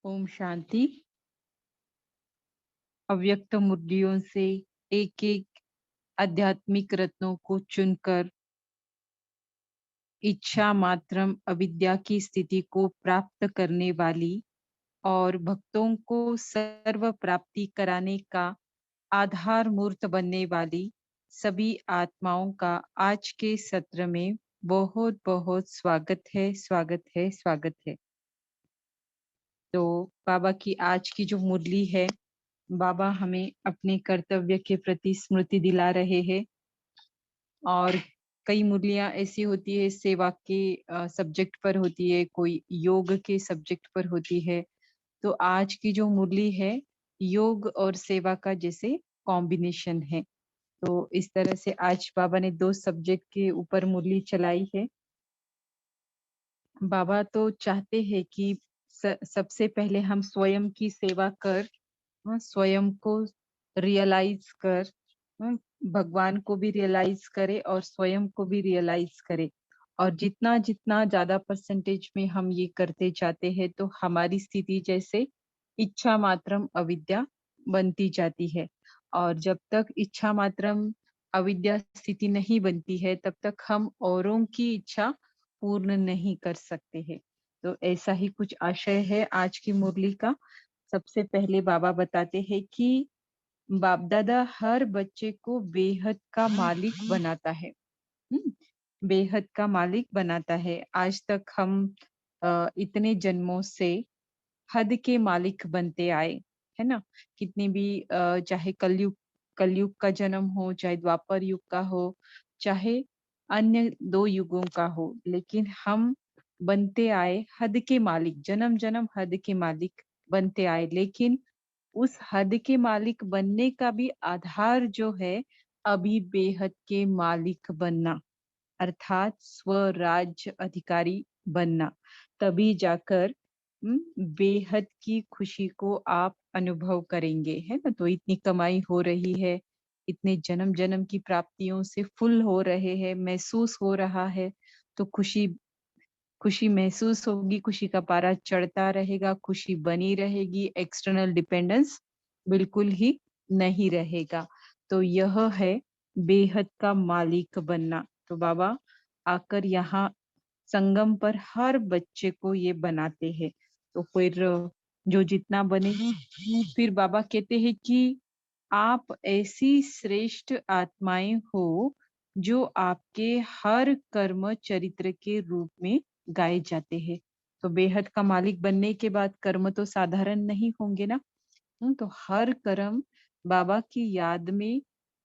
ओम शांति। अव्यक्त मुद्रियों से एक एक आध्यात्मिक रत्नों को चुनकर इच्छा मात्रम अविद्या की स्थिति को प्राप्त करने वाली और भक्तों को सर्व प्राप्ति कराने का आधार मूर्त बनने वाली सभी आत्माओं का आज के सत्र में बहुत बहुत स्वागत है, स्वागत है, स्वागत है। तो बाबा की आज की जो मुरली है, बाबा हमें अपने कर्तव्य के प्रति स्मृति दिला रहे हैं। और कई मुरलियां ऐसी होती है सेवा के सब्जेक्ट पर होती है, कोई योग के सब्जेक्ट पर होती है। तो आज की जो मुरली है योग और सेवा का जैसे कॉम्बिनेशन है। तो इस तरह से आज बाबा ने दो सब्जेक्ट के ऊपर मुरली चलाई है। बाबा तो चाहते हैं कि सबसे पहले हम स्वयं की सेवा कर, स्वयं को रियलाइज कर, भगवान को भी रियलाइज करे और स्वयं को भी रियलाइज करे। और जितना जितना ज्यादा परसेंटेज में हम ये करते जाते हैं तो हमारी स्थिति जैसे इच्छा मात्रम अविद्या बनती जाती है। और जब तक इच्छा मात्रम अविद्या स्थिति नहीं बनती है तब तक हम औरों की इच्छा पूर्ण नहीं कर सकते हैं। तो ऐसा ही कुछ आशय है आज की मुरली का। सबसे पहले बाबा बताते हैं कि बाप दादा हर बच्चे को बेहद का मालिक बनाता है। बेहद का मालिक बनाता है। आज तक हम इतने जन्मों से हद के मालिक बनते आए, है ना। कितने भी चाहे कलयुग का जन्म हो, चाहे द्वापर युग का हो, चाहे अन्य दो युगों का हो, लेकिन हम बनते आए हद के मालिक, जन्म जन्म हद के मालिक बनते आए। लेकिन उस हद के मालिक बनने का भी आधार जो है अभी बेहद के मालिक बनना, अर्थात स्वराज्य अधिकारी बनना। तभी जाकर बेहद की खुशी को आप अनुभव करेंगे, है ना। तो इतनी कमाई हो रही है, इतने जन्म जन्म की प्राप्तियों से फुल हो रहे हैं, महसूस हो रहा है। तो खुशी खुशी महसूस होगी, खुशी का पारा चढ़ता रहेगा, खुशी बनी रहेगी, एक्सटर्नल डिपेंडेंस बिल्कुल ही नहीं रहेगा। तो यह है बेहद का मालिक बनना। तो बाबा आकर यहाँ संगम पर हर बच्चे को ये बनाते हैं। तो फिर जो जितना बने, फिर बाबा कहते हैं कि आप ऐसी श्रेष्ठ आत्माएं हो जो आपके हर कर्म चरित्र के रूप में गाए जाते हैं। तो बेहद का मालिक बनने के बाद कर्म तो साधारण नहीं होंगे ना। तो हर कर्म बाबा की याद में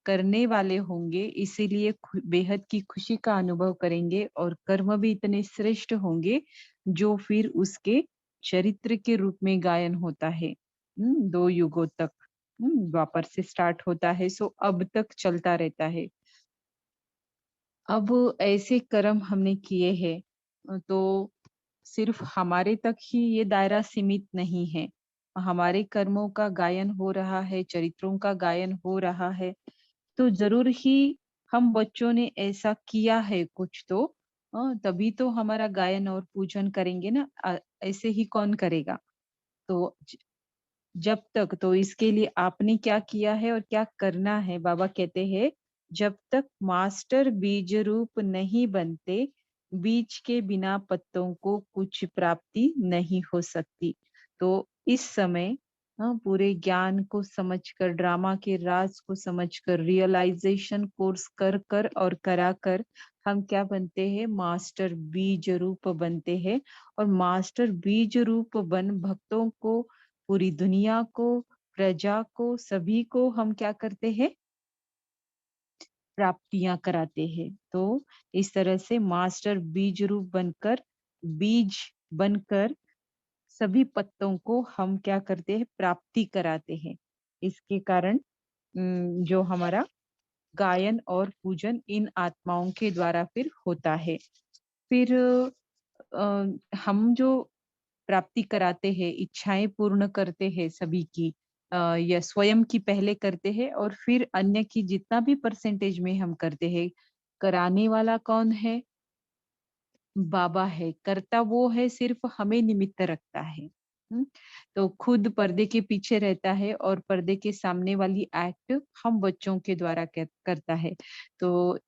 करने वाले होंगे, इसीलिए बेहद की खुशी का अनुभव करेंगे और कर्म भी इतने श्रेष्ठ होंगे जो फिर उसके चरित्र के रूप में गायन होता है। दो युगों तक, द्वापर से स्टार्ट होता है सो अब तक चलता रहता है। अब ऐसे कर्म हमने किए हैं तो सिर्फ हमारे तक ही ये दायरा सीमित नहीं है। हमारे कर्मों का गायन हो रहा है, चरित्रों का गायन हो रहा है, तो जरूर ही हम बच्चों ने ऐसा किया है कुछ तो तभी तो हमारा गायन और पूजन करेंगे ना। ऐसे ही कौन करेगा। तो जब तक, तो इसके लिए आपने क्या किया है और क्या करना है, बाबा कहते हैं जब तक मास्टर बीज रूप नहीं बनते बीज के बिना पत्तों को कुछ प्राप्ति नहीं हो सकती। तो इस समय पूरे ज्ञान को समझकर, ड्रामा के राज को समझकर, रियलाइजेशन कोर्स कर कर और करा कर हम क्या बनते हैं, मास्टर बीज रूप बनते हैं। और मास्टर बीज रूप बन भक्तों को, पूरी दुनिया को, प्रजा को, सभी को हम क्या करते हैं, प्राप्तियां कराते हैं। तो इस तरह से मास्टर बीज रूप बनकर, बीज बनकर सभी पत्तों को हम क्या करते हैं, प्राप्ति कराते हैं। इसके कारण जो हमारा गायन और पूजन इन आत्माओं के द्वारा फिर होता है। फिर हम जो प्राप्ति कराते हैं, इच्छाएं पूर्ण करते हैं सभी की, या स्वयं की पहले करते हैं और फिर अन्य की जितना भी परसेंटेज में हम करते हैं। कराने वाला कौन है, बाबा है। करता वो है, सिर्फ हमें निमित्त रखता है। हुँ, तो खुद पर्दे के पीछे रहता है और पर्दे के सामने वाली एक्ट हम बच्चों के द्वारा करता है। तो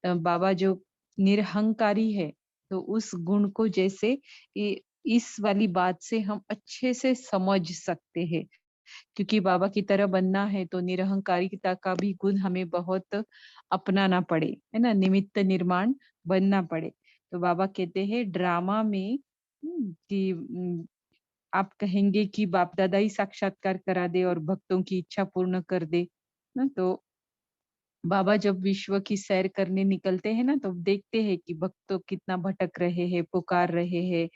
बाबा जो निरहंकारी है, तो उस गुण को जैसे इ इस वाली बात से हम अच्छे से समझ सकते हैं। क्योंकि बाबा की तरह बनना है तो निरहंकारिता का भी गुण हमें बहुत अपनाना पड़े, है ना? निमित्त निर्माण बनना पड़े। तो बाबा कहते हैं ड्रामा में कि आप कहेंगे कि बाप दादा ही साक्षात्कार करा दे और भक्तों की इच्छा पूर्ण कर दे। ना तो बाबा जब विश्व की सैर करने निकलते हैं ना, तो देखते हैं कि भक्त तो कितना भटक रहे हैं, पुकार रहे हैं,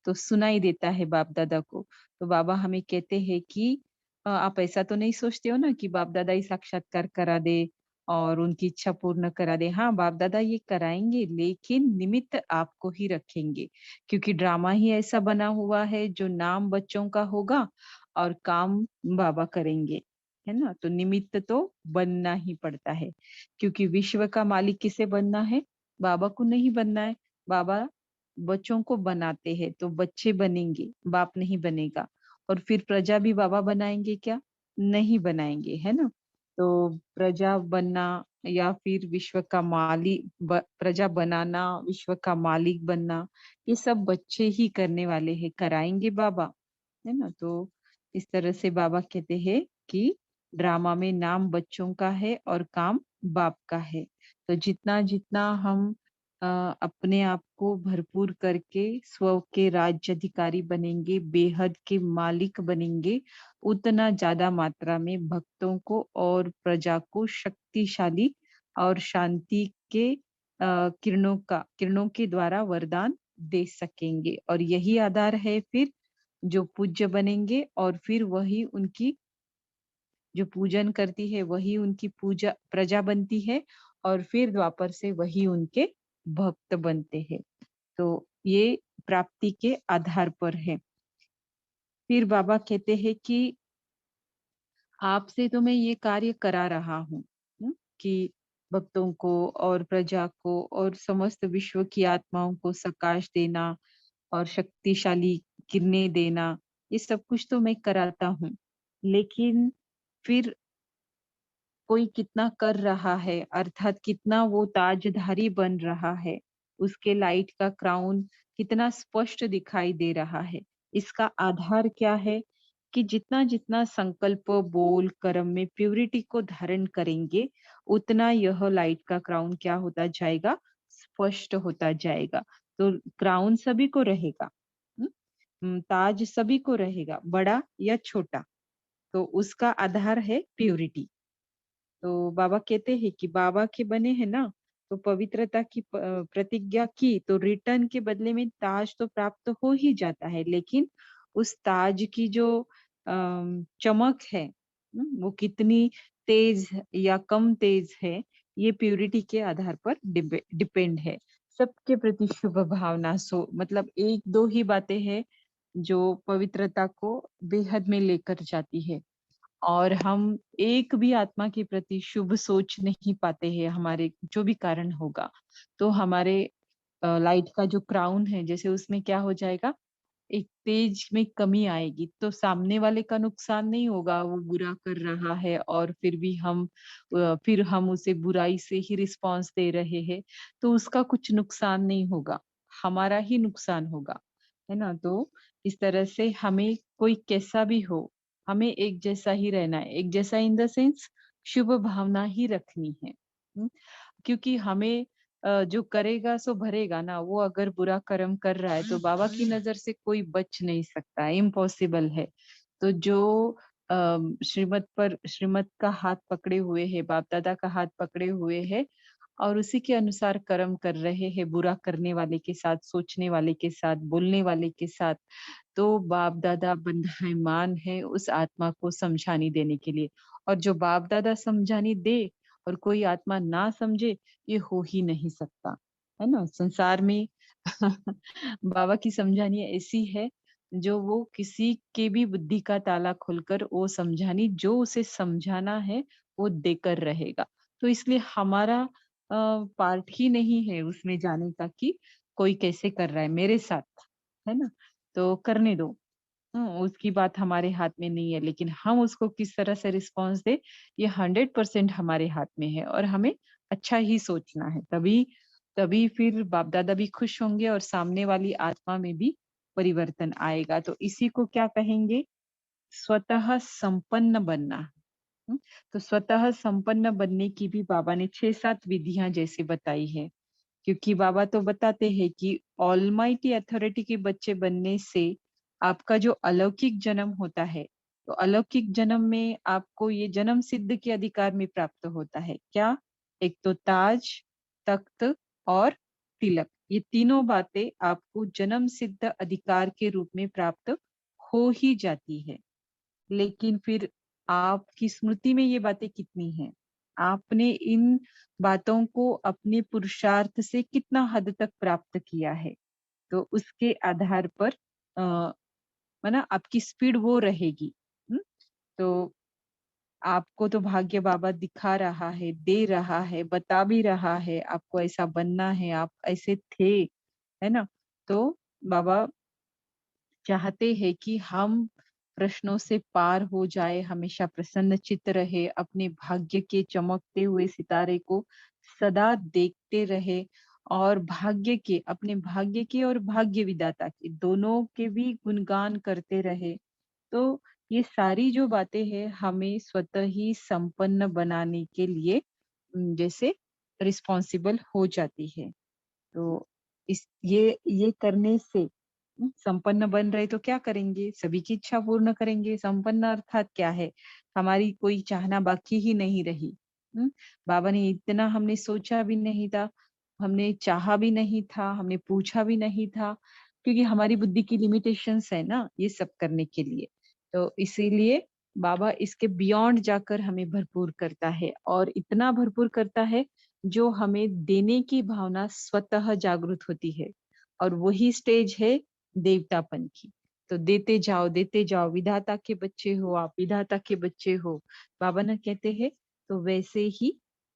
तो सुनाई देता है बाप दादा को। तो बाबा हमें कहते हैं कि आप ऐसा तो नहीं सोचते हो ना कि बाप दादा ही साक्षात्कार करा दे और उनकी इच्छा पूर्ण करा दे। हाँ, बाप दादा ये कराएंगे, लेकिन निमित्त आपको ही रखेंगे, क्योंकि ड्रामा ही ऐसा बना हुआ है जो नाम बच्चों का होगा और काम बाबा करेंगे, है ना? तो निमित्त तो बनना ही पड़ता है, क्योंकि विश्व का मालिक किसे बनना है? बाबा को नहीं बनना है। बाबा बच्चों को बनाते हैं, तो बच्चे बनेंगे, बाप नहीं बनेगा। और फिर प्रजा भी बाबा बनाएँगे क्या? नहीं बनाएँगे, है ना? तो प्रजा बनना या फिर विश्व का प्रजा बनाना, विश्व का मालिक बनना, ये सब बच्चे ही करने वाले हैं, कराएँगे बाबा, है ना? तो इस तरह से बाबा कहते हैं कि ड्रामा में नाम बच्चों का है और काम बाप का है। तो जितना-जितना हम अ, अपने आप को भरपूर करके स्व के राज्य अधिकारी बनेंगे, बेहद के मालिक बनेंगे, उतना ज़्यादा मात्रा में भक्तों को और प्रजा को शक्तिशाली और शांति के किरणों के द्वारा वरदान दे सकेंगे। और यही आधार है फिर जो पूज्य बनेंगे और फिर वही उनकी जो पूजन करती है वही उनकी पूजा प्रजा बनती है और फिर द्वापर से वही उनके भक्त बनते हैं। तो ये प्राप्ति के आधार पर है। फिर बाबा कहते हैं कि आपसे तो मैं ये कार्य करा रहा हूँ, कि भक्तों को और प्रजा को और समस्त विश्व की आत्माओं को सकाश देना और शक्तिशाली किरणें देना, ये सब कुछ तो मैं कराता हूँ। लेकिन फिर कोई कितना कर रहा है, अर्थात कितना वो ताजधारी बन रहा है, उसके लाइट का क्राउन कितना स्पष्ट दिखाई दे रहा है। इसका आधार क्या है? कि जितना-जितना संकल्प, बोल, कर्म में प्यूरिटी को धारण करेंगे, उतना यह लाइट का क्राउन क्या होता जाएगा? स्पष्ट होता जाएगा। तो क्राउन सभी को रहेगा। हुँ? ताज सभी को रहेगा, बड़ा या छोटा। तो उसका आधार है प्यूरिटी। तो बाबा कहते हैं कि बाबा के बने हैं ना, तो पवित्रता की प्रतिज्ञा की तो रिटर्न के बदले में ताज तो प्राप्त हो ही जाता है, लेकिन उस ताज की जो चमक है, वो कितनी तेज या कम तेज है, ये प्यूरिटी के आधार पर डिपेंड है। सबके प्रति शुभ भावना मतलब एक दो ही बातें हैं जो पवित्रता को बेहद में लेकर जाती है। और हम एक भी आत्मा के प्रति शुभ सोच नहीं पाते हैं, हमारे जो भी कारण होगा। तो हमारे लाइट का जो क्राउन है, जैसे उसमें क्या हो जाएगा, एक तेज में कमी आएगी, तो सामने वाले का नुकसान नहीं होगा, वो बुरा कर रहा है और फिर हम उसे बुराई से ही रिस्पॉन्स दे रहे हैं, तो उसका कुछ नुकसान नहीं होगा, हमारा ही नुकसान होगा, है ना? तो इस तरह से हमें कोई कैसा भी हो, हमें एक जैसा ही रहना है, एक जैसा इन द सेंस शुभ भावना ही रखनी है। हुँ, क्योंकि हमें जो करेगा सो भरेगा ना, वो अगर बुरा कर्म कर रहा है तो बाबा की नज़र से कोई बच नहीं सकता है, इम्पॉसिबल है। तो जो श्रीमत का हाथ पकड़े हुए है, बाप-दादा का हाथ पकड़े हुए है और उसी के अनुसार कर्म कर रहे हैं, बुरा करने वाले के साथ, सोचने वाले के साथ, बोलने वाले के साथ, तो बाप-दादा बंधाईमान है उस आत्मा को समझानी देने के लिए। और जो बाप-दादा समझानी दे और कोई आत्मा ना समझे, ये हो ही नहीं सकता, है ना? संसार में बाबा की समझानी ऐसी है, जो वो किसी के भी बुद्धि का ताला खोलकर वो समझानी जो उसे समझाना है, वो देकर रहेगा। तो इसलिए हमारा पार्ट ही नहीं है उसमें जाने का कि कोई कैसे कर रहा है मेरे साथ, है ना? तो करने दो। उसकी बात हमारे हाथ में नहीं है, लेकिन हम उसको किस तरह से रिस्पॉन्स दे, ये 100% हमारे हाथ में है और हमें अच्छा ही सोचना है। तभी तभी फिर बाप दादा भी खुश होंगे और सामने वाली आत्मा में भी परिवर्तन आएगा। तो इसी को क्या कहेंगे? स्वतः संपन्न बनना। हम्म, तो स्वतः संपन्न बनने की भी बाबा ने 6-7 विधियां जैसे बताई है। क्योंकि बाबा तो बताते हैं कि ऑलमाइटी अथॉरिटी के बच्चे बनने से आपका जो अलौकिक जन्म होता है, तो अलौकिक जन्म में आपको ये जन्म सिद्ध के अधिकार में प्राप्त होता है। क्या? एक तो ताज, तख्त और तिलक, ये तीनों बातें आपको जन्म सिद्ध अधिकार के रूप में प्राप्त हो ही जाती है। लेकिन फिर आपकी स्मृति में ये बातें कितनी हैं? आपने इन बातों को अपने पुरुषार्थ से कितना हद तक प्राप्त किया है? तो उसके आधार पर है ना, आपकी स्पीड वो रहेगी। हम्म? तो आपको तो भाग्य बाबा दिखा रहा है, दे रहा है, बता भी रहा है, आपको ऐसा बनना है, आप ऐसे थे, है ना? तो बाबा चाहते हैं कि हम प्रश्नों से पार हो जाए, हमेशा प्रसन्न चित्त रहे, अपने भाग्य के चमकते हुए सितारे को सदा देखते रहे और अपने भाग्य के और भाग्य विधाता के दोनों के भी गुणगान करते रहे। तो ये सारी जो बातें हैं हमें स्वतः ही संपन्न बनाने के लिए जैसे रिस्पॉन्सिबल हो जाती है। तो इस ये करने से संपन्न बन रहे तो क्या करेंगे? सभी की इच्छा पूर्ण करेंगे। संपन्न अर्थात क्या है? हमारी कोई चाहना बाकी ही नहीं रही। बाबा ने इतना हमने सोचा भी नहीं था, हमने चाहा भी नहीं था, हमने पूछा भी नहीं था, क्योंकि हमारी बुद्धि की लिमिटेशंस है ना ये सब करने के लिए। तो इसीलिए बाबा इसके बियॉन्ड जाकर हमें भरपूर करता है और इतना भरपूर करता है जो हमें देने की भावना स्वतः जागृत होती है। और वही स्टेज है देवतापन की। तो देते जाओ, विधाता के बच्चे हो आप, विधाता के बच्चे हो, बाबा ना कहते हैं। तो वैसे ही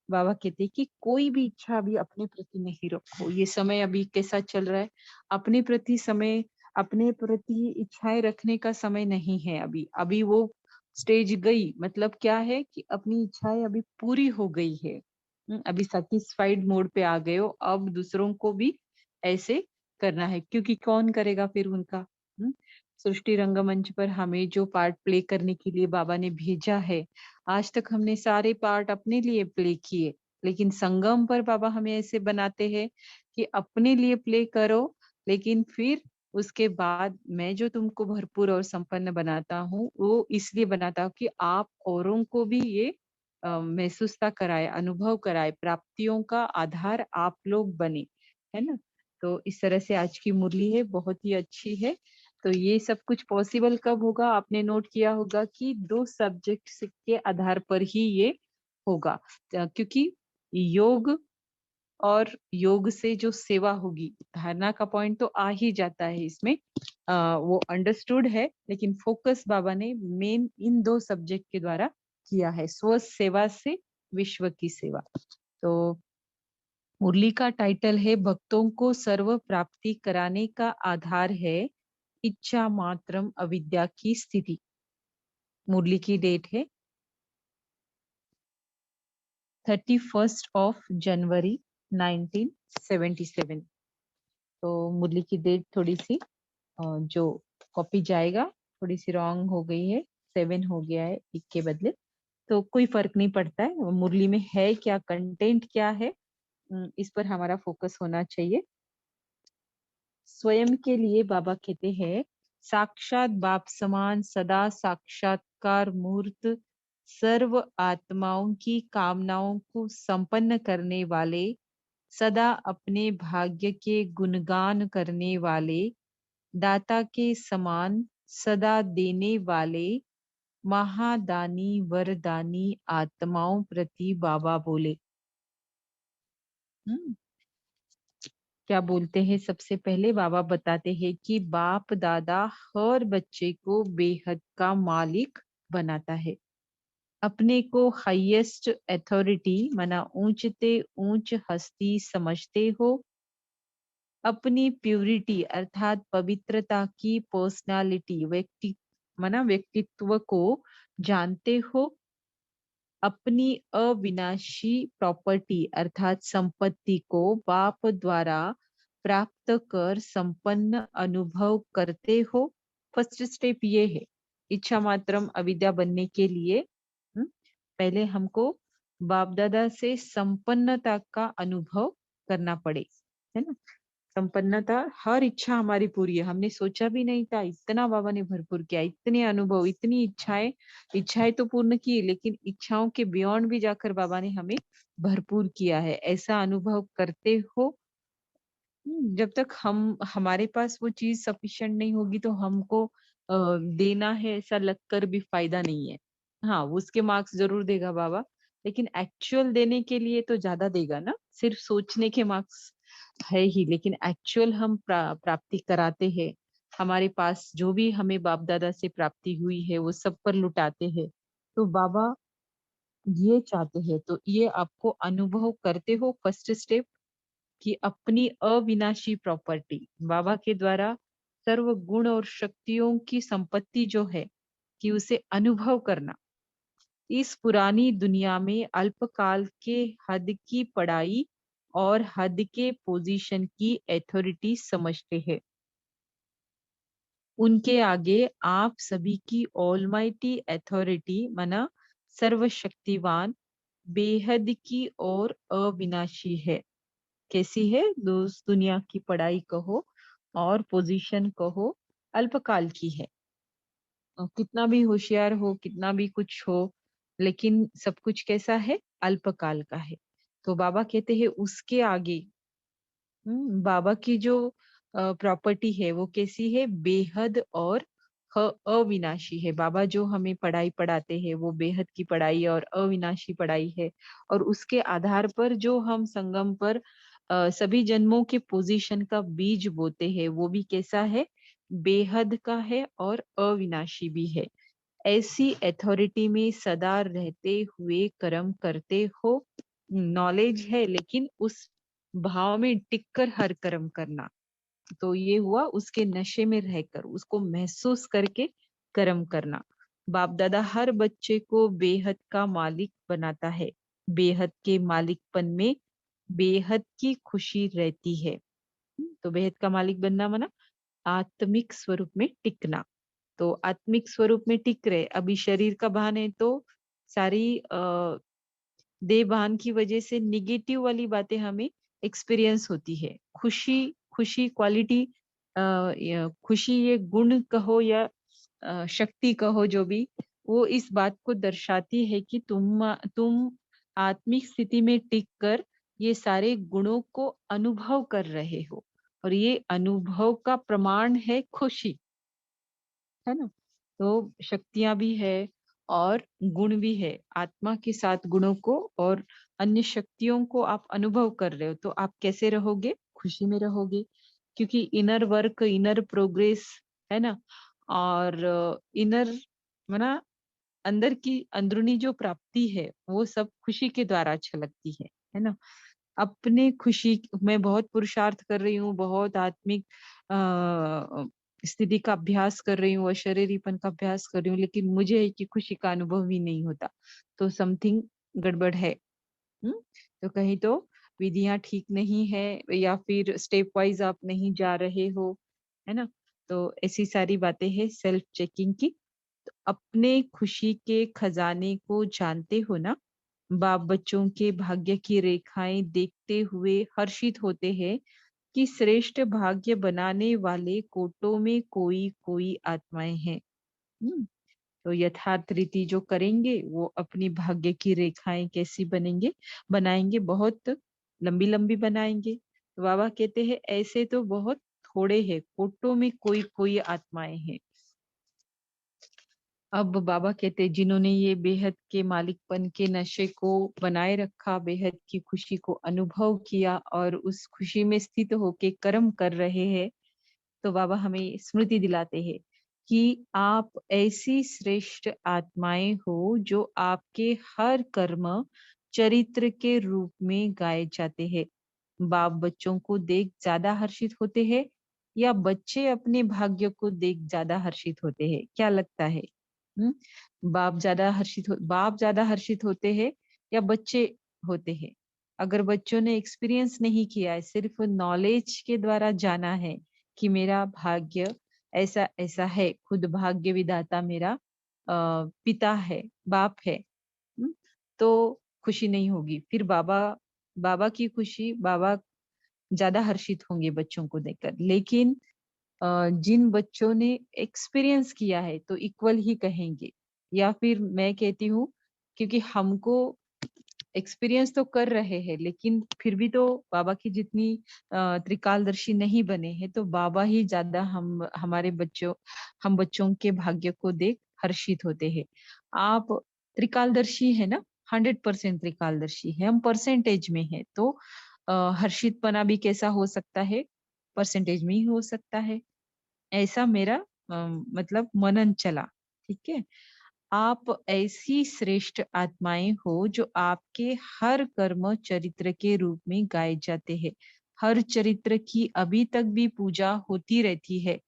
बाबा कहते हैं कि कोई भी इच्छा अभी अपने प्रति नहीं रखो। ये समय अभी कैसा चल रहा है, अपने प्रति इच्छाएं रखने का समय नहीं है। अभी अभी वो स्टेज गई, मतलब क्या है कि अपनी इच्छाएं अभी पूरी हो गई है। अभी सेटिस्फाइड मोड पे आ गए हो, अब दूसरों को भी ऐसे करना है, क्योंकि कौन करेगा फिर उनका। सृष्टि रंगमंच पर हमें जो पार्ट प्ले करने के लिए बाबा ने भेजा है, आज तक हमने सारे पार्ट अपने लिए प्ले किए, लेकिन संगम पर बाबा हमें ऐसे बनाते हैं कि अपने लिए प्ले करो, लेकिन फिर उसके बाद मैं जो तुमको भरपूर और संपन्न बनाता हूँ, वो इसलिए बनाता हूँ कि आप औरों को भी ये महसूसता कराए, अनुभव कराए, प्राप्तियों का आधार आप लोग बने, है ना? तो इस तरह से आज की मुरली है, बहुत ही अच्छी है। तो ये सब कुछ पॉसिबल कब होगा? आपने नोट किया होगा कि 2 सब्जेक्ट्स के आधार पर ही ये होगा। क्योंकि योग और योग से जो सेवा होगी, धारणा का पॉइंट तो आ ही जाता है इसमें, वो अंडरस्टूड है, लेकिन फोकस बाबा ने मेन इन 2 सब्जेक्ट के द्वारा किया है, स्व सेवा से विश्व की सेवा। तो मुरली का टाइटल है भक्तों को सर्व प्राप्ति कराने का आधार है इच्छा मात्रम अविद्या की स्थिति। मुरली की डेट है 31 जनवरी 1977। तो मुरली की डेट थोड़ी सी जो कॉपी जाएगा थोड़ी सी रॉन्ग हो गई है, 7 हो गया है 1 के बदले। तो कोई फर्क नहीं पड़ता है, मुरली में है क्या, कंटेंट क्या है, इस पर हमारा फोकस होना चाहिए। स्वयं के लिए बाबा कहते हैं साक्षात बाप समान सदा साक्षात्कार मूर्त, सर्व आत्माओं की कामनाओं को संपन्न करने वाले, सदा अपने भाग्य के गुणगान करने वाले, दाता के समान सदा देने वाले, महादानी वरदानी आत्माओं प्रति बाबा बोले। हम्म क्या बोलते हैं? सबसे पहले बाबा बताते हैं कि बाप दादा हर बच्चे को बेहद का मालिक बनाता है। अपने को हाईएस्ट अथॉरिटी माना ऊंचते ऊंच हस्ती समझते हो, अपनी प्यूरिटी अर्थात पवित्रता की पर्सनालिटी व्यक्तित्व को जानते हो, अपनी अविनाशी प्रॉपर्टी अर्थात संपत्ति को बाप द्वारा प्राप्त कर संपन्न अनुभव करते हो। फर्स्ट स्टेप ये है, इच्छा मात्रम अविद्या बनने के लिए पहले हमको बाप दादा से संपन्नता का अनुभव करना पड़े, है ना। संपन्नता, हर इच्छा हमारी पूरी है, हमने सोचा भी नहीं था, इतना बाबा ने भरपूर किया, इतने अनुभव, इतनी इच्छाएं, इच्छाएं तो पूर्ण की, लेकिन इच्छाओं के बियॉन्ड भी जाकर बाबा ने हमें भरपूर किया है। ऐसा अनुभव करते हो। जब तक हम हमारे पास वो चीज सफिशिएंट नहीं होगी तो हमको देना है ऐसा लगकर भी फायदा नहीं है। हाँ, उसके मार्क्स जरूर देगा बाबा, लेकिन एक्चुअल देने के लिए तो ज्यादा देगा ना। सिर्फ सोचने के मार्क्स है ही, लेकिन एक्चुअल हम प्राप्ति कराते हैं। हमारे पास जो भी हमें बाप दादा से प्राप्ति हुई है वो सब पर लुटाते हैं। तो बाबा ये चाहते हैं, तो ये आपको अनुभव करते हो। फर्स्ट स्टेप कि अपनी अविनाशी प्रॉपर्टी बाबा के द्वारा सर्व गुण और शक्तियों की संपत्ति जो है कि उसे अनुभव करना। इस पुरानी दुनिया में अल्पकाल के हद की पढ़ाई और हद के पोजीशन की अथॉरिटी समझते हैं। उनके आगे आप सभी की ऑलमाइटी अथॉरिटी माना सर्वशक्तिवान, बेहद की और अविनाशी है। कैसी है? दोस्त, दुनिया की पढ़ाई कहो और पोजीशन कहो, अल्पकाल की है। कितना भी होशियार हो, कितना भी कुछ हो, लेकिन सब कुछ कैसा है? अल्पकाल का है। तो बाबा कहते हैं उसके आगे बाबा की जो प्रॉपर्टी है वो कैसी है? बेहद और अविनाशी है। बाबा जो हमें पढ़ाई पढ़ाते हैं वो बेहद की पढ़ाई और अविनाशी पढ़ाई है। और उसके आधार पर जो हम संगम पर सभी जन्मों के पोजीशन का बीज बोते हैं वो भी कैसा है? बेहद का है और अविनाशी भी है। ऐसी अथॉरिटी में सदा रहते हुए कर्म करते हो। नॉलेज है लेकिन उस भाव में टिककर हर कर्म करना। तो ये हुआ उसके नशे में रहकर, उसको महसूस करके कर्म करना। बाप दादा हर बच्चे को बेहद का मालिक बनाता है। बेहद के मालिकपन में बेहद की खुशी रहती है। तो बेहद का मालिक बनना माना आत्मिक स्वरूप में टिकना। तो आत्मिक स्वरूप में टिक रहे, अभी शरीर का भान है तो सारी देह भान की वजह से निगेटिव वाली बातें हमें एक्सपीरियंस होती है। खुशी, खुशी क्वालिटी, खुशी ये गुण कहो या शक्ति कहो, जो भी, वो इस बात को दर्शाती है कि तुम आत्मिक स्थिति में टिक कर ये सारे गुणों को अनुभव कर रहे हो। और ये अनुभव का प्रमाण है खुशी, है ना। तो शक्तियां भी है और गुण भी है। आत्मा के साथ गुणों को और अन्य शक्तियों को आप अनुभव कर रहे हो तो आप कैसे रहोगे? खुशी में रहोगे, क्योंकि इनर वर्क, इनर प्रोग्रेस, है ना। और इनर माना अंदर की अंदरूनी जो प्राप्ति है वो सब खुशी के द्वारा अच्छा लगती है ना। अपने खुशी मैं बहुत पुरुषार्थ कर रही हूँ, बहुत आत्मिक स्थिति का अभ्यास कर रही हूँ, अशरीरीपन का अभ्यास कर रही हूँ, लेकिन मुझे है कि खुशी का अनुभव ही नहीं होता, तो समथिंग गड़बड़ है। हम्म तो कहीं तो विधियां ठीक नहीं है, या फिर स्टेप वाइज आप नहीं जा रहे हो, है ना। तो ऐसी सारी बातें हैं सेल्फ चेकिंग की। तो अपने खुशी के खजाने को जानते हो ना। बाप बच्चों के भाग्य की रेखाएं देखते हुए हर्षित होते हैं कि श्रेष्ठ भाग्य बनाने वाले कोटों में कोई कोई आत्माएं हैं। हम्म, तो यथार्थ रीति जो करेंगे वो अपनी भाग्य की रेखाएं कैसी बनेंगे, बनाएंगे, बहुत लंबी लंबी बनाएंगे। तो बाबा कहते हैं ऐसे तो बहुत थोड़े हैं, कोटों में कोई कोई आत्माएं हैं। अब बाबा कहते हैं जिन्होंने ये बेहद के मालिकपन के नशे को बनाए रखा, बेहद की खुशी को अनुभव किया और उस खुशी में स्थित होके कर्म कर रहे हैं, तो बाबा हमें स्मृति दिलाते हैं कि आप ऐसी श्रेष्ठ आत्माएं हो जो आपके हर कर्म चरित्र के रूप में गाए जाते हैं। बाप बच्चों को देख ज्यादा हर्षित होते हैं या बच्चे अपने भाग्य को देख ज्यादा हर्षित होते हैं? क्या लगता है? हम्म बाप ज्यादा हर्षित होते हैं या बच्चे होते हैं? अगर बच्चों ने एक्सपीरियंस नहीं किया है, सिर्फ नॉलेज के द्वारा जाना है कि मेरा भाग्य ऐसा ऐसा है, खुद भाग्य विधाता मेरा पिता है, बाप है, तो खुशी नहीं होगी। फिर बाबा बाबा की खुशी, बाबा ज्यादा हर्षित होंगे बच्चों को देखकर। लेकिन जिन बच्चों ने एक्सपीरियंस किया है तो इक्वल ही कहेंगे। या फिर मैं कहती हूँ, क्योंकि हमको एक्सपीरियंस तो कर रहे हैं लेकिन फिर भी तो बाबा की जितनी त्रिकालदर्शी नहीं बने हैं, तो बाबा ही ज्यादा हम बच्चों के भाग्य को देख हर्षित होते हैं। आप त्रिकालदर्शी है ना, 100% त्रिकालदर्शी है, हम परसेंटेज में है तो हर्षितपना भी कैसा हो सकता है, परसेंटेज में ही हो सकता है। ऐसा मेरा मतलब मनन चला। ठीक है। आप ऐसी श्रेष्ठ आत्माएं हो जो आपके हर कर्म चरित्र के रूप में गाए जाते हैं। हर चरित्र की अभी तक भी पूजा होती रहती है।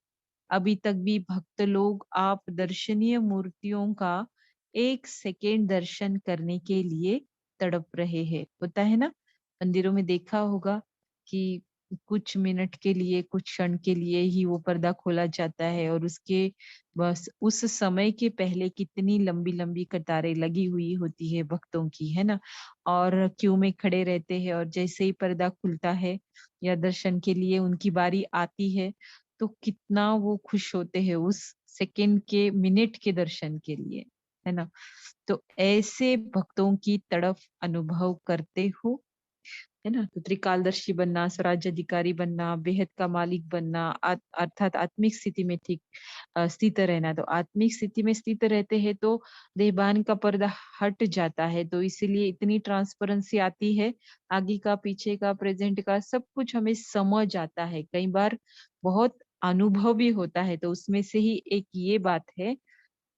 अभी तक भी भक्त लोग आप दर्शनीय मूर्तियों का एक सेकेंड दर्शन करने के लिए तड़प रहे हैं। होता है ना, मंदिरों में देखा होगा कि कुछ मिनट के लिए, कुछ क्षण के लिए ही वो पर्दा खोला जाता है और उसके बस उस समय के पहले कितनी लंबी लंबी कतारें लगी हुई होती है भक्तों की, है ना। और क्यू में खड़े रहते हैं और जैसे ही पर्दा खुलता है या दर्शन के लिए उनकी बारी आती है, तो कितना वो खुश होते हैं उस सेकंड के, मिनट के दर्शन के लिए, है ना। तो ऐसे भक्तों की तड़फ अनुभव करते हो, है ना। तो त्रिकालदर्शी बनना, स्वराज्य अधिकारी बनना, बेहद का मालिक बनना, अर्थात आत्मिक स्थिति में ठीक स्थित रहना। तो आत्मिक स्थिति में स्थित रहते हैं तो देहभान का पर्दा हट जाता है, तो इसीलिए इतनी ट्रांसपेरेंसी आती है। आगे का, पीछे का, प्रेजेंट का सब कुछ हमें समझ आता है। कई बार बहुत अनुभव भी होता है, तो उसमें से ही एक ये बात है,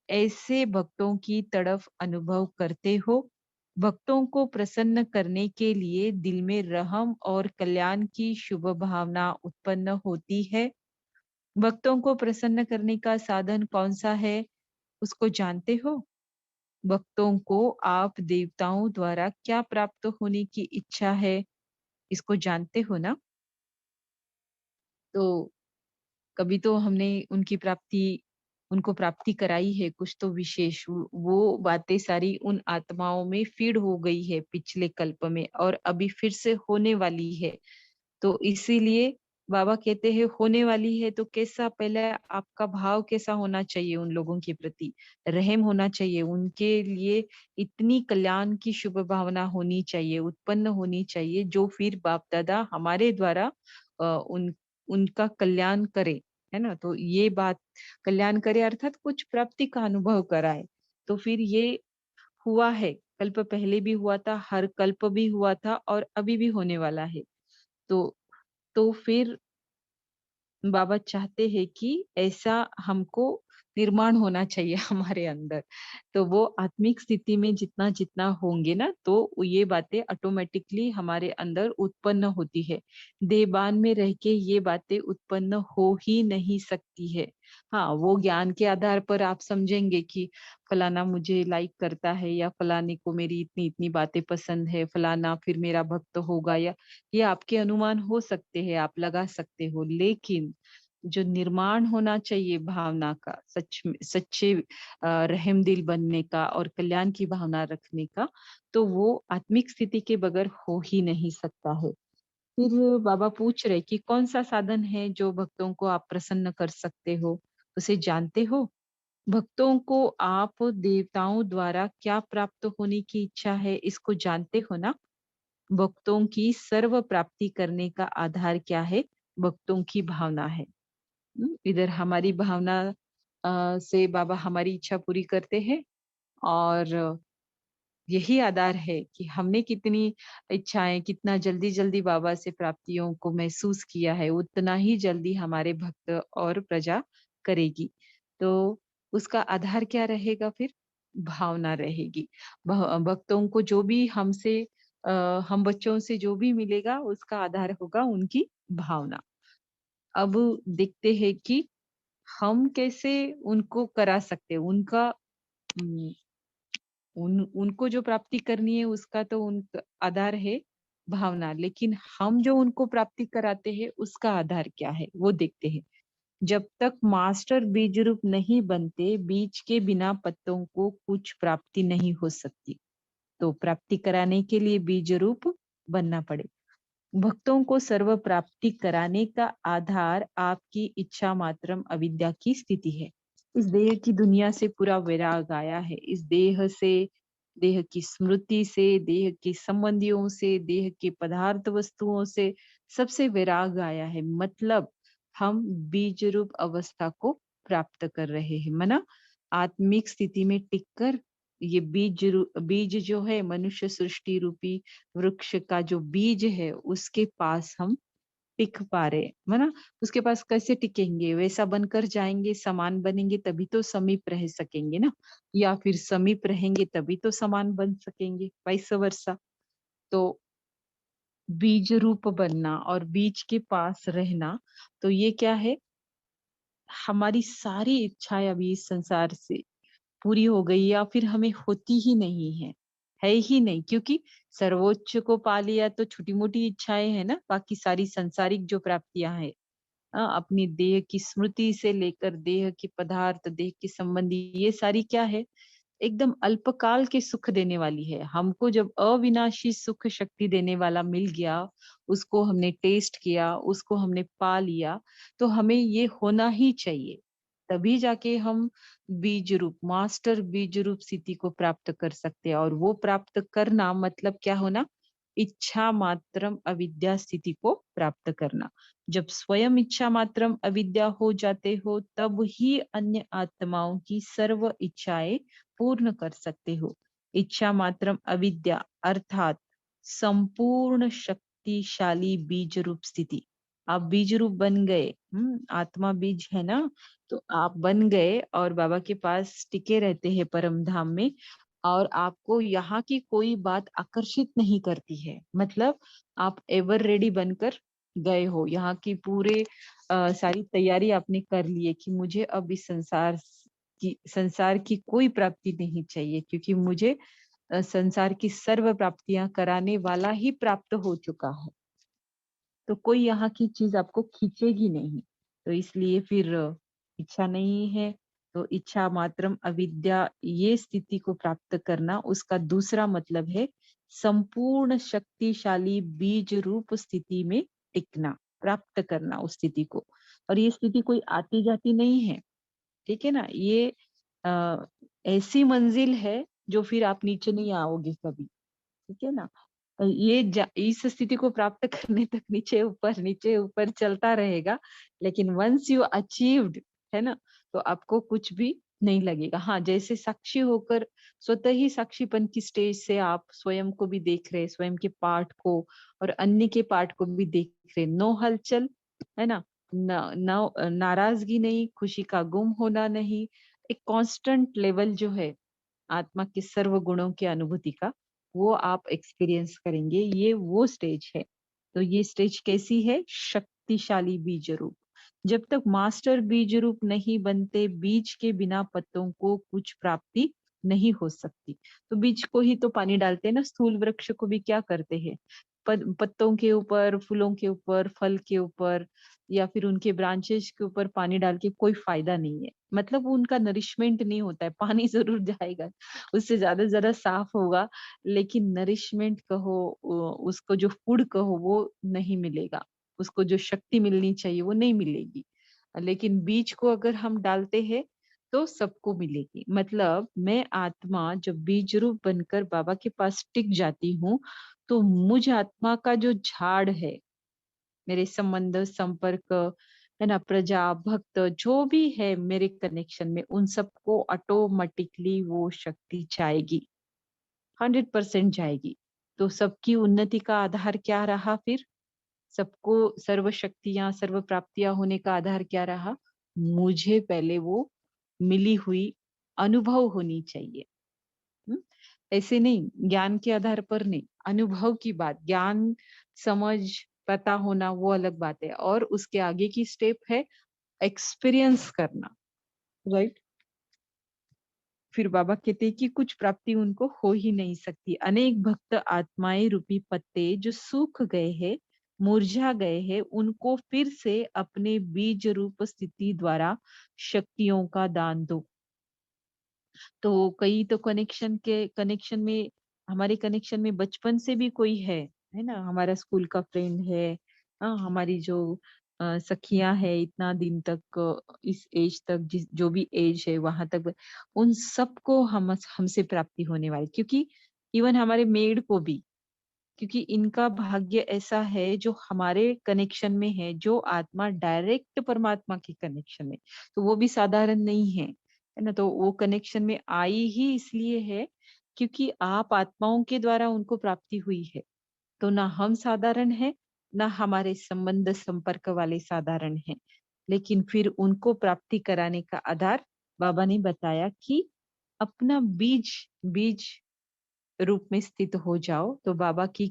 ऐसे भक्तों की तड़फ अनुभव करते हो। भक्तों को प्रसन्न करने के लिए दिल में रहम और कल्याण की शुभ भावना उत्पन्न होती है। भक्तों को प्रसन्न करने का साधन कौन सा है, उसको जानते हो? भक्तों को आप देवताओं द्वारा क्या प्राप्त होने की इच्छा है, इसको जानते हो ना। तो कभी तो हमने उनको प्राप्ति कराई है कुछ तो विशेष, वो बातें सारी उन आत्माओं में फीड हो गई है पिछले कल्प में और अभी फिर से होने वाली है। तो इसीलिए बाबा कहते हैं होने वाली है, तो कैसा, पहले आपका भाव कैसा होना चाहिए उन लोगों के प्रति, रहम होना चाहिए उनके लिए, इतनी कल्याण की शुभ भावना होनी चाहिए, उत्पन्न होनी चाहिए, जो फिर बाप दादा हमारे द्वारा उन उनका कल्याण करे, है ना। तो ये बात, कल्याण करे अर्थात कुछ प्राप्ति का अनुभव कराए। तो फिर ये हुआ है, कल्प पहले भी हुआ था, हर कल्प भी हुआ था और अभी भी होने वाला है। तो फिर बाबा चाहते हैं कि ऐसा हमको निर्माण होना चाहिए हमारे अंदर। तो वो आत्मिक स्थिति में जितना जितना होंगे ना, तो ये बातें ऑटोमेटिकली हमारे अंदर उत्पन्न होती है। देवान में रह के ये बातें उत्पन्न हो ही नहीं सकती है। हाँ, वो ज्ञान के आधार पर आप समझेंगे कि फलाना मुझे लाइक करता है या फलाने को मेरी इतनी इतनी बातें पसंद है, फलाना फिर मेरा भक्त होगा, या ये आपके अनुमान हो सकते हैं, आप लगा सकते हो। लेकिन जो निर्माण होना चाहिए भावना का, सच्चे रहम दिल बनने का और कल्याण की भावना रखने का, तो वो आत्मिक स्थिति के बगैर हो ही नहीं सकता है। फिर बाबा पूछ रहे कि कौन सा साधन है जो भक्तों को आप प्रसन्न कर सकते हो, उसे जानते हो? भक्तों को आप देवताओं द्वारा क्या प्राप्त होने की इच्छा है, इसको जानते हो ना। भक्तों की सर्व प्राप्ति करने का आधार क्या है? भक्तों की भावना है। इधर हमारी भावना से बाबा हमारी इच्छा पूरी करते हैं और यही आधार है कि हमने कितनी इच्छाएं, कितना जल्दी जल्दी बाबा से प्राप्तियों को महसूस किया है, उतना ही जल्दी हमारे भक्त और प्रजा करेगी। तो उसका आधार क्या रहेगा फिर? भावना रहेगी। भक्तों को जो भी हमसे हम बच्चों से जो भी मिलेगा उसका आधार होगा उनकी भावना। अब देखते हैं कि हम कैसे उनको करा सकते हैं। उनका उम, उनको जो प्राप्ति करनी है उसका तो आधार है भावना, लेकिन हम जो उनको प्राप्ति कराते हैं उसका आधार क्या है वो देखते हैं। जब तक मास्टर बीज रूप नहीं बनते, बीज के बिना पत्तों को कुछ प्राप्ति नहीं हो सकती। तो प्राप्ति कराने के लिए बीज रूप बनना पड़े। भक्तों को सर्व प्राप्ति कराने का आधार आपकी इच्छा मात्रम अविद्या की स्थिति है। इस देह की दुनिया से पूरा वैराग आया है। इस देह से, देह की स्मृति से, देह के संबंधियों से, देह के पदार्थ वस्तुओं से सबसे वैराग आया है। मतलब हम बीज रूप अवस्था को प्राप्त कर रहे हैं। माना आत्मिक स्थिति में टिककर ये बीज जो है मनुष्य सृष्टि रूपी वृक्ष का जो बीज है उसके पास हम टिक पा रहे हैं, है ना। उसके पास कैसे टिकेंगे, वैसा बनकर जाएंगे, समान बनेंगे तभी तो समीप रह सकेंगे ना, या फिर समीप रहेंगे तभी तो समान बन सकेंगे, वाइस वर्सा। तो बीज रूप बनना और बीज के पास रहना, तो ये क्या है, हमारी सारी इच्छाएं अभी इस संसार से पूरी हो गई या फिर हमें होती ही नहीं है ही नहीं, क्योंकि सर्वोच्च को पा लिया तो छोटी मोटी इच्छाएं है ना, बाकी सारी संसारिक जो प्राप्तियां हैं, अपनी देह की स्मृति से लेकर देह के पदार्थ, देह के संबंधी, ये सारी क्या है, एकदम अल्पकाल के सुख देने वाली है। हमको जब अविनाशी सुख शक्ति देने वाला मिल गया, उसको हमने टेस्ट किया, उसको हमने पा लिया, तो हमें ये होना ही चाहिए। तभी जाके हम बीज रूप, मास्टर बीज रूप स्थिति को प्राप्त कर सकते हैं। और वो प्राप्त करना मतलब क्या होना, इच्छा मात्रम अविद्या स्थिति को प्राप्त करना। जब स्वयं इच्छा मात्रम अविद्या हो जाते हो, तब ही अन्य आत्माओं की सर्व इच्छाएं पूर्ण कर सकते हो। इच्छा मात्रम अविद्या अर्थात संपूर्ण शक्तिशाली बीज रूप स्थिति। आप बीज रूप बन गए, आत्मा बीज है ना, तो आप बन गए और बाबा के पास टिके रहते हैं परम धाम में। और आपको यहाँ की कोई बात आकर्षित नहीं करती है। मतलब आप एवर रेडी बनकर गए हो, यहाँ की पूरे सारी तैयारी आपने कर ली है कि मुझे अब इस संसार की कोई प्राप्ति नहीं चाहिए, क्योंकि मुझे संसार की सर्व प्राप्तियां कराने वाला ही प्राप्त हो चुका है। तो कोई यहाँ की चीज आपको खींचेगी नहीं। तो इसलिए फिर इच्छा नहीं है, तो इच्छा मात्रम अविद्या ये स्थिति को प्राप्त करना, उसका दूसरा मतलब है संपूर्ण शक्तिशाली बीज रूप स्थिति में टिकना, प्राप्त करना उस स्थिति को। और ये स्थिति कोई आती जाती नहीं है, ठीक है ना। ये ऐसी मंजिल है जो फिर आप नीचे नहीं आओगे कभी, ठीक है ना। इस स्थिति को प्राप्त करने तक नीचे ऊपर चलता रहेगा, लेकिन वंस यू अचीव्ड, है ना, तो आपको कुछ भी नहीं लगेगा। हाँ, जैसे साक्षी होकर, स्वतः ही साक्षीपन की स्टेज से आप स्वयं को भी देख रहे, स्वयं के पाठ को और अन्य के पाठ को भी देख रहे, नो हलचल, है ना, नाराजगी नहीं, खुशी का गुम होना नहीं, एक कांस्टेंट लेवल जो है आत्मा के सर्व गुणों की अनुभूति का, वो आप एक्सपीरियंस करेंगे। ये वो स्टेज है। तो ये स्टेज कैसी है, शक्तिशाली बीज रूप। जब तक मास्टर बीज रूप नहीं बनते, बीज के बिना पत्तों को कुछ प्राप्ति नहीं हो सकती। तो बीज को ही तो पानी डालते हैं ना, स्थूल वृक्ष को भी क्या करते हैं, पत्तों के ऊपर, फूलों के ऊपर, फल के ऊपर या फिर उनके ब्रांचेस के ऊपर पानी डाल के कोई फायदा नहीं है। मतलब वो उनका नरिशमेंट नहीं होता है, पानी जरूर जाएगा, उससे ज्यादा ज्यादा साफ होगा, लेकिन नरिशमेंट कहो, उसको जो फूड कहो वो नहीं मिलेगा, उसको जो शक्ति मिलनी चाहिए वो नहीं मिलेगी। लेकिन बीज को अगर हम डालते हैं तो सबको मिलेगी। मतलब मैं आत्मा जब बीज रूप बनकर बाबा के पास टिक जाती हूँ, तो मुझ आत्मा का जो झाड़ है, मेरे संबंध, संपर्क, है ना, प्रजा, भक्त जो भी है मेरे कनेक्शन में, उन सबको ऑटोमेटिकली वो शक्ति जाएगी, 100% जाएगी। तो सबकी उन्नति का आधार क्या रहा फिर, सबको सर्व शक्तियां, सर्व प्राप्तियां होने का आधार क्या रहा, मुझे पहले वो मिली हुई अनुभव होनी चाहिए। हम्म? ऐसे नहीं, ज्ञान के आधार पर नहीं, अनुभव की बात। ज्ञान, समझ, पता होना वो अलग बात है, और उसके आगे की स्टेप है एक्सपीरियंस करना, राइट। फिर बाबा कहते हैं कि कुछ प्राप्ति उनको हो ही नहीं सकती। अनेक भक्त आत्माएं रूपी पत्ते जो सूख गए हैं, मुरझा गए हैं, उनको फिर से अपने बीज रूप स्थिति द्वारा शक्तियों का दान दो। तो कई तो कनेक्शन में, हमारे कनेक्शन में बचपन से भी कोई है ना, हमारा स्कूल का फ्रेंड है, हमारी जो सखियां है इतना दिन तक, इस एज तक, जिस जो भी एज है वहां तक, उन सबको हमसे प्राप्ति होने वाली, क्योंकि इवन हमारे मेड को भी, क्योंकि इनका भाग्य ऐसा है जो हमारे कनेक्शन में है, जो आत्मा डायरेक्ट परमात्मा के कनेक्शन में, तो वो भी साधारण नहीं है ना। तो वो कनेक्शन में आई ही इसलिए है क्योंकि आप आत्माओं के द्वारा उनको प्राप्ति हुई है। तो ना हम साधारण है, ना हमारे संबंध संपर्क वाले साधारण हैं। लेकिन फिर उनको प्राप्ति कराने का आधार बाबा ने बताया कि अपना बीज बीज रूप में स्थित हो जाओ, तो बाबा की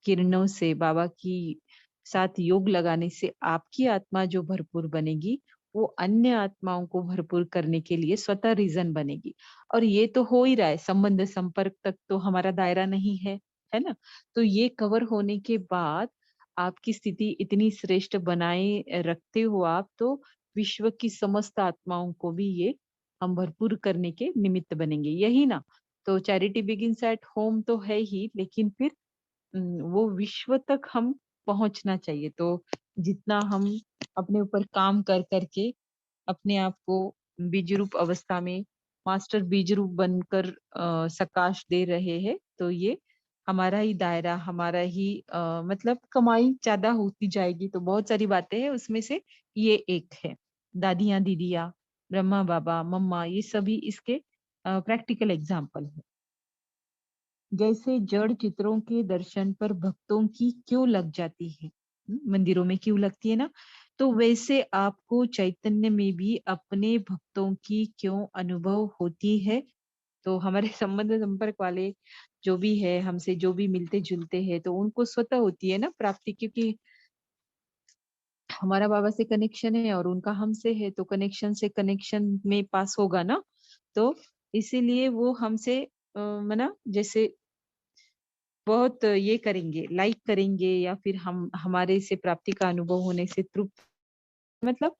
किरणों से, बाबा की साथ योग लगाने से आपकी आत्मा जो भरपूर बनेगी, वो अन्य आत्माओं को भरपूर करने के लिए स्वतः रीजन बनेगी। और ये तो हो ही रहा है, संबंध संपर्क तक तो हमारा दायरा नहीं है ना। तो ये कवर होने के बाद आपकी स्थिति इतनी श्रेष्ठ बनाए रखते हो आप, तो विश्व की समस्त आत्माओं को भी ये हम भरपूर करने के निमित्त बनेंगे, यही ना। तो चैरिटी बिगिंस एट होम तो है ही, लेकिन फिर वो विश्व तक हम पहुंचना चाहिए। तो जितना हम अपने ऊपर काम कर करके अपने आप को बीज रूप अवस्था में मास्टर बीज रूप बनकर सकाश दे रहे हैं, तो ये हमारा ही दायरा, हमारा ही मतलब कमाई ज्यादा होती जाएगी। तो बहुत सारी बातें हैं, उसमें से ये एक है। दादियां, दीदियां, ब्रह्मा बाबा, मम्मा, ये सभी इसके प्रैक्टिकल एग्जाम्पल है। जैसे जड़ चित्रों के दर्शन पर भक्तों की क्यों लग जाती है, मंदिरों में क्यों लगती है ना, तो वैसे आपको चैतन्य में भी अपने भक्तों की क्यों अनुभव होती है। तो हमारे संबंध संपर्क वाले जो भी है, हमसे जो भी मिलते जुलते हैं, तो उनको स्वतः होती है ना प्राप्ति, क्योंकि हमारा बाबा से कनेक्शन है और उनका हमसे है, तो कनेक्शन से कनेक्शन में पास होगा ना। तो इसीलिए वो हमसे मना जैसे बहुत ये करेंगे, लाइक करेंगे, या फिर हम हमारे से प्राप्ति का अनुभव होने से तृप्त, मतलब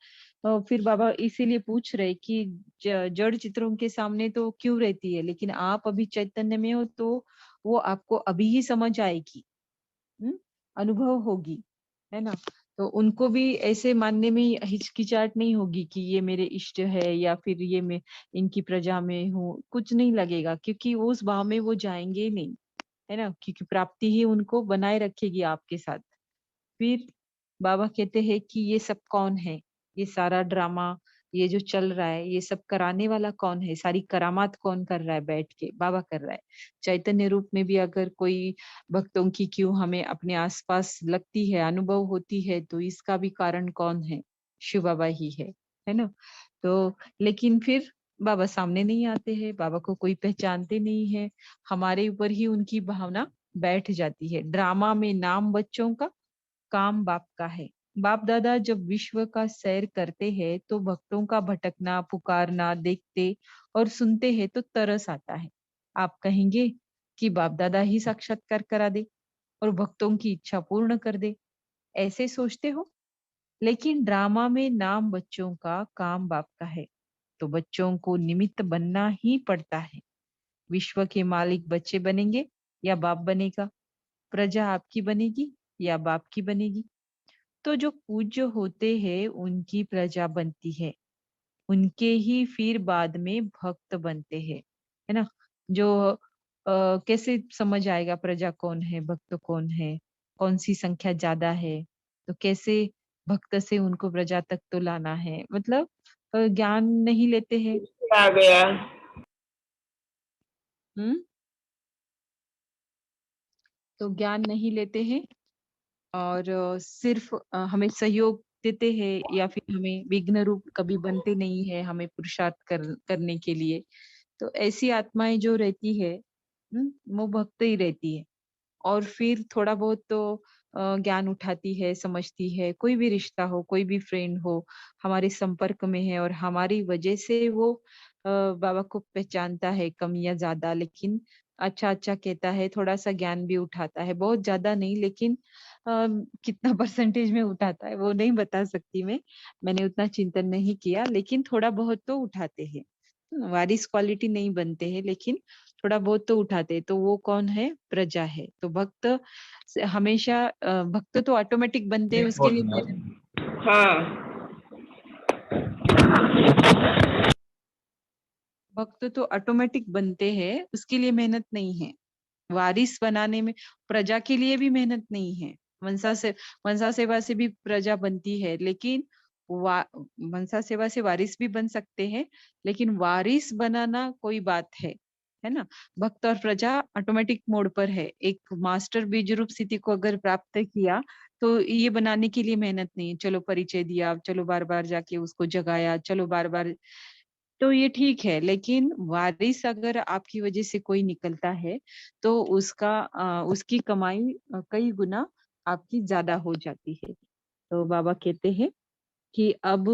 फिर बाबा इसीलिए पूछ रहे कि जड़ चित्रों के सामने तो क्यों रहती है, लेकिन आप अभी चैतन्य में हो, तो वो आपको अभी ही समझ आएगी, हम्म, अनुभव होगी, है ना। तो उनको भी ऐसे मानने में हिचकिचाहट नहीं होगी कि ये मेरे इष्ट है, या फिर ये मैं इनकी प्रजा में हूँ, कुछ नहीं लगेगा, क्योंकि उस भाव में वो जाएंगे ही नहीं, है ना, क्योंकि प्राप्ति ही उनको बनाए रखेगी आपके साथ। फिर बाबा कहते हैं कि ये सब कौन है, ये सारा ड्रामा, ये जो चल रहा है, ये सब कराने वाला कौन है, सारी करामात कौन कर रहा है, बैठ के बाबा कर रहा है। चैतन्य रूप में भी अगर कोई भक्तों की क्यों हमें अपने आसपास लगती है, अनुभव होती है, तो इसका भी कारण कौन है, शिव बाबा ही है ना। तो लेकिन फिर बाबा सामने नहीं आते हैं, बाबा को कोई पहचानते नहीं है, हमारे ऊपर ही उनकी भावना बैठ जाती है। ड्रामा में नाम बच्चों का, काम बाप का है। बाप दादा जब विश्व का सैर करते हैं, तो भक्तों का भटकना, पुकारना देखते और सुनते हैं तो तरस आता है। आप कहेंगे कि बाप दादा ही साक्षात्कार करा दे और भक्तों की इच्छा पूर्ण कर दे, ऐसे सोचते हो। लेकिन ड्रामा में नाम बच्चों का, काम बाप का है, तो बच्चों को निमित्त बनना ही पड़ता है। विश्व के मालिक बच्चे बनेंगे या बाप बनेगा, प्रजा आपकी बनेगी या बाप की बनेगी। तो जो पूज्य होते हैं उनकी प्रजा बनती है, उनके ही फिर बाद में भक्त बनते हैं, है ना। जो कैसे समझ आएगा प्रजा कौन है, भक्त कौन है, कौन सी संख्या ज्यादा है, तो कैसे भक्त से उनको प्रजा तक तो लाना है, मतलब ज्ञान नहीं लेते हैं। आ गया। हम्म। तो ज्ञान नहीं लेते हैं, और सिर्फ हमें सहयोग देते हैं, या फिर हमें विघ्न रूप कभी बनते नहीं है हमें पुरुषार्थ करने के लिए। तो ऐसी आत्माएं जो रहती है, वो भक्त ही रहती है। और फिर थोड़ा बहुत तो ज्ञान उठाती है, समझती है, कोई भी रिश्ता हो, कोई भी फ्रेंड हो, हमारे संपर्क में है और हमारी वजह से वो बाबा को पहचानता है कम या ज़्यादा, लेकिन अच्छा-अच्छा कहता है, थोड़ा-सा ज्ञान भी उठाता है, बहुत ज़्यादा नहीं लेकिन कितना परसेंटेज में उठाता है वो नहीं बता सकती मैं, मैंने उतना चिंतन नहीं किया, लेकिन थोड़ा बहुत तो उठाते हैं। वारिस क्वालिटी नहीं बनते हैं लेकिन थोड़ा बहुत तो उठाते हैं, तो वो कौन है? प्रजा है। तो भक्त हमेशा भक्त तो ऑटोमेटिक बनते हैं नेक्स्ट उसके बहुत लिए सुना। मेहनत हाँ। भक्त तो ऑटोमेटिक बनते हैं, उसके लिए मेहनत नहीं है। वारिस बनाने में प्रजा के लिए भी मेहनत नहीं है। मनसा से मनसा सेवा से भी प्रजा बनती है, लेकिन वा मनसा सेवा से वारिस भी बन सकते हैं, लेकिन वारिस बनाना कोई बात है ना? भक्त और प्रजा ऑटोमेटिक मोड पर है। एक मास्टर बीज रूप स्थिति को अगर प्राप्त किया, तो ये बनाने के लिए मेहनत नहीं है। चलो परिचय दिया, चलो बार-बार जाके उसको जगाया, चलो बार-बार तो ये ठीक है, लेकिन वारिस अगर आपकी वजह से कोई निकलता है, तो उसकी कमाई कई गुना आपकी ज़्यादा हो जाती है। तो बाबा कहते हैं कि अब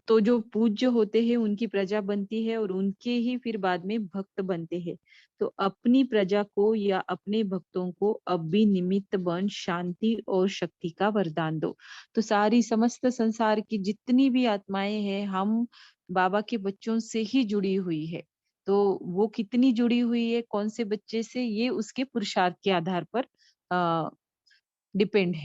तो जो पूज्य होते हैं उनकी प्रजा बनती है और उनके ही फिर बाद में भक्त बनते हैं। तो अपनी प्रजा को या अपने भक्तों को अब भी निमित्त बन शांति और शक्ति का वरदान दो। तो सारी समस्त संसार की जितनी भी आत्माएं हैं, हम बाबा के बच्चों से ही जुड़ी हुई है। तो वो कितनी जुड़ी हुई है, कौन से बच्चे से, ये उसके पुरुषार्थ के आधार पर डिपेंड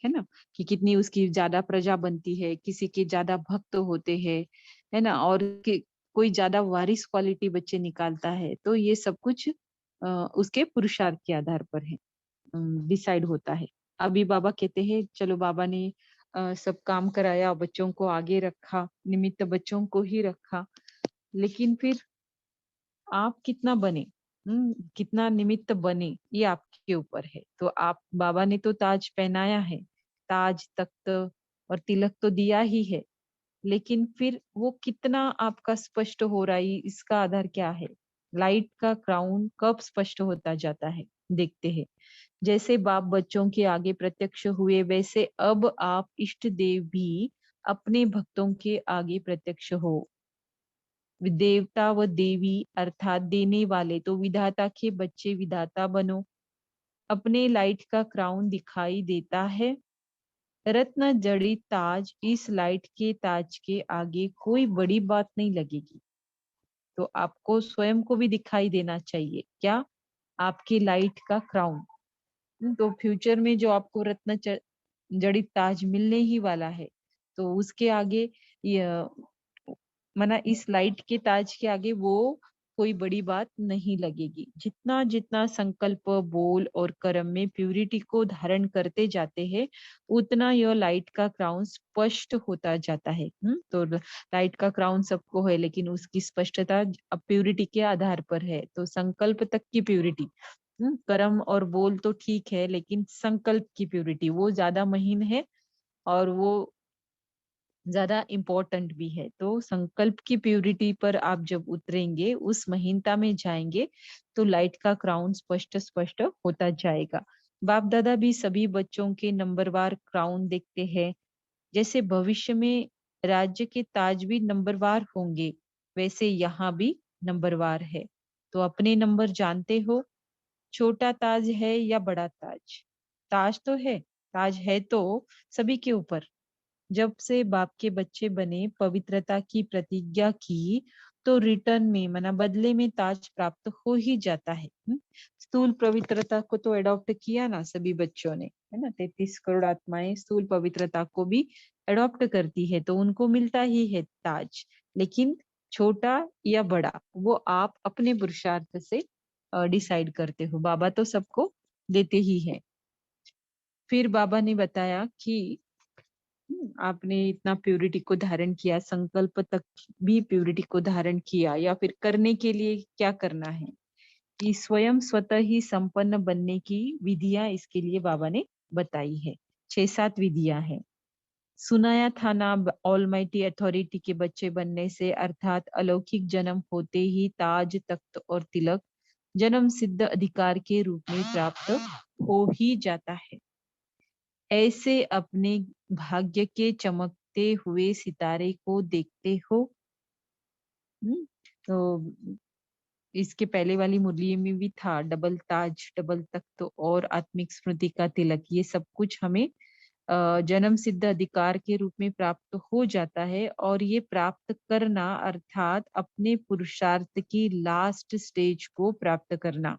है ना? कि कितनी उसकी ज़्यादा प्रजा बनती है, किसी के ज़्यादा भक्त होते हैं, है ना? और कि कोई ज़्यादा वारिस क्वालिटी बच्चे निकालता है, तो ये सब कुछ उसके पुरुषार्थ के आधार पर है, डिसाइड होता है। अभी बाबा कहते हैं चलो बाबा ने सब काम कराया, बच्चों को आगे रखा, निमित्त बच्चों को ही रखा, लेकिन फिर आप कितना बने, कितना निमित्त बने, ये आपके ऊपर है। तो आप बाबा ने तो ताज पहनाया है, ताज, तख्त और तिलक तो दिया ही है, लेकिन फिर वो कितना आपका स्पष्ट हो रहा है, इसका आधार क्या है? लाइट का क्राउन कब स्पष्ट होता जाता है? देखते हैं। जैसे बाप बच्चों के आगे प्रत्यक्ष हुए, वैसे अब आप इष्ट देव भी अपने भक्तों के आगे प्रत्यक्ष हो। देवता व देवी अर्थात देने वाले, तो विधाता के बच्चे विधाता बनो। अपने लाइट का क्राउन दिखाई देता है, रत्न जड़ित ताज, इस लाइट के ताज के आगे कोई बड़ी बात नहीं लगेगी। तो आपको स्वयं को भी दिखाई देना चाहिए क्या? आपकी लाइट का क्राउन। तो फ्यूचर में जो आपको रत्न जड़ित ताज मिलने ही वाला है, तो उसके आगे मना इस लाइट के ताज के आगे वो कोई बड़ी बात नहीं लगेगी। जितना जितना संकल्प, बोल और कर्म में प्यूरिटी को धारण करते जाते हैं, उतना यह लाइट का क्राउन स्पष्ट होता जाता है। तो लाइट का क्राउन सबको है, लेकिन उसकी स्पष्टता अब प्यूरिटी के आधार पर है। तो संकल्प तक की प्यूरिटी, कर्म और बोल तो ठीक है, लेकिन संकल्प की प्यूरिटी वो ज्यादा महीन है और वो ज़्यादा इम्पोर्टेंट भी है। तो संकल्प की प्यूरिटी पर आप जब उतरेंगे, उस महीनता में जाएँगे, तो लाइट का क्राउन स्पष्ट-स्पष्ट होता जाएगा। बाप-दादा भी सभी बच्चों के नंबरवार क्राउन देखते हैं। जैसे भविष्य में राज्य के ताज भी नंबरवार होंगे, वैसे यहाँ भी नंबरवार है। तो अपने नंबर जानते हो? छोटा ताज है या बड़ा ताज? ताज तो है, ताज है तो सभी के ऊपर। जब से बाप के बच्चे बने, पवित्रता की प्रतिज्ञा की, तो रिटर्न में मना बदले में ताज प्राप्त हो ही जाता है। स्थूल पवित्रता को तो अडॉप्ट किया ना सभी बच्चों ने, है ना? 33 करोड़ आत्माएं स्थूल पवित्रता को भी अडॉप्ट करती है, तो उनको मिलता ही है ताज। लेकिन छोटा या बड़ा, वो आप अपने पुरुषार्थ से डिसाइड करते हो। बाबा तो सबको देते ही है। फिर बाबा ने बताया कि आपने इतना प्यूरिटी को धारण किया, संकल्प तक भी प्यूरिटी को धारण किया, या फिर करने के लिए क्या करना है? कि स्वयं स्वतः ही संपन्न बनने की विधियां इसके लिए बाबा ने बताई है। 6-7 विधियां हैं। सुनाया था ना ऑलमाइटी अथॉरिटी के बच्चे बनने से, अर्थात अलौकिक जन्म होते ही ताज तख्त और तिलक जन्म सिद्ध अधिकार के रूप में प्राप्त हो ही जाता है। ऐसे अपने भाग्य के चमकते हुए सितारे को देखते हो। तो इसके पहले वाली मुरली में भी था डबल ताज, डबल तख्त और आत्मिक स्मृति का तिलक, ये सब कुछ हमें जन्म सिद्ध अधिकार के रूप में प्राप्त हो जाता है। और ये प्राप्त करना अर्थात अपने पुरुषार्थ की लास्ट स्टेज को प्राप्त करना,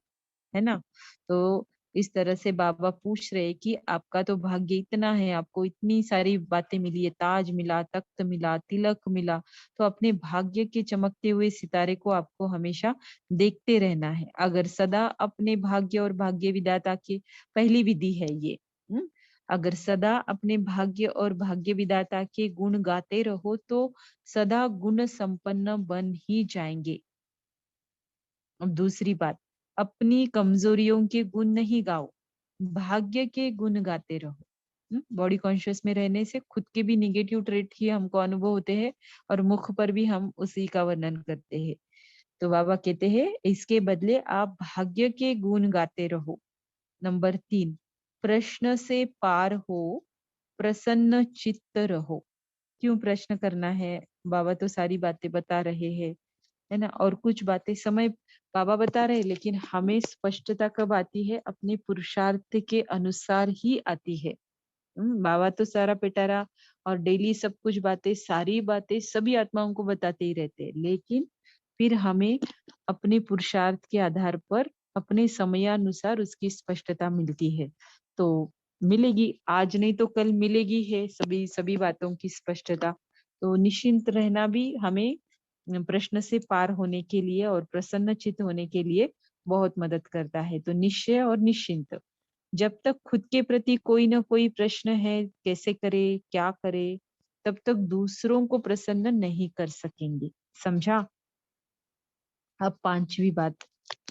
है ना। तो इस तरह से बाबा पूछ रहे कि आपका तो भाग्य इतना है, आपको इतनी सारी बातें मिली है, ताज मिला, तख्त मिला, तिलक मिला, तो अपने भाग्य के चमकते हुए सितारे को आपको हमेशा देखते रहना है। अगर सदा अपने भाग्य और भाग्य विधाता की पहली विधि है ये, हम्म, अगर सदा अपने भाग्य और भाग्य विधाता के गुण गाते रहो तो सदा गुण संपन्न बन ही जाएंगे। अब दूसरी बात, अपनी कमजोरियों के गुण नहीं गाओ, भाग्य के गुण गाते रहो। बॉडी कॉन्शियस में रहने से खुद के भी निगेटिव ट्रेट ही हमको अनुभव होते हैं और मुख पर भी हम उसी का वर्णन करते हैं। तो बाबा कहते हैं इसके बदले आप भाग्य के गुण गाते रहो। नंबर 3, प्रश्न से पार हो, प्रसन्न चित्त रहो। क्यों प्रश्न करना है? बाबा तो सारी बातें बता रहे हैं, है ना। और कुछ बातें समय बाबा बता रहे, लेकिन हमें स्पष्टता कब आती है? अपने पुरुषार्थ के अनुसार ही आती है। बाबा तो सारा पिटारा और डेली सब कुछ बातें, सारी बातें सभी आत्माओं को बताते ही रहते हैं, लेकिन फिर हमें अपने पुरुषार्थ के आधार पर अपने समयानुसार उसकी स्पष्टता मिलती है। तो मिलेगी, आज नहीं तो कल मिलेगी है सभी सभी बातों की स्पष्टता। तो निश्चिंत रहना भी हमें प्रश्न से पार होने के लिए और प्रसन्न चित्त होने के लिए बहुत मदद करता है। तो निश्चय और निश्चिंत, जब तक खुद के प्रति कोई ना कोई प्रश्न है, कैसे करे, क्या करे, तब तक दूसरों को प्रसन्न नहीं कर सकेंगे। समझा? अब पांचवी बात,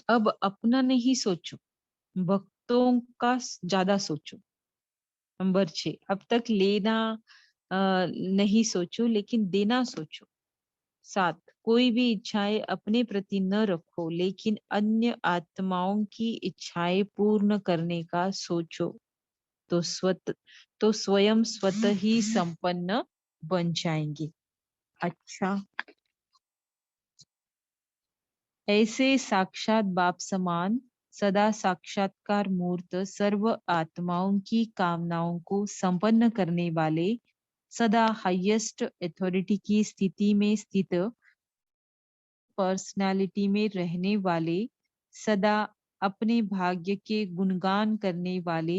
अब अपना नहीं सोचो, भक्तों का ज्यादा सोचो। नंबर 6, अब तक लेना नहीं सोचो लेकिन देना सोचो। 7, कोई भी इच्छाएं अपने प्रति न रखो लेकिन अन्य आत्माओं की इच्छाएं पूर्ण करने का सोचो। तो तो स्वयं स्वतः ही संपन्न बन जाएंगे। अच्छा, ऐसे साक्षात बाप समान सदा साक्षात्कार मूर्त सर्व आत्माओं की कामनाओं को संपन्न करने वाले, सदा हाईएस्ट अथॉरिटी की स्थिति में स्थित पर्सनालिटी में रहने वाले, सदा अपने भाग्य के गुणगान करने वाले,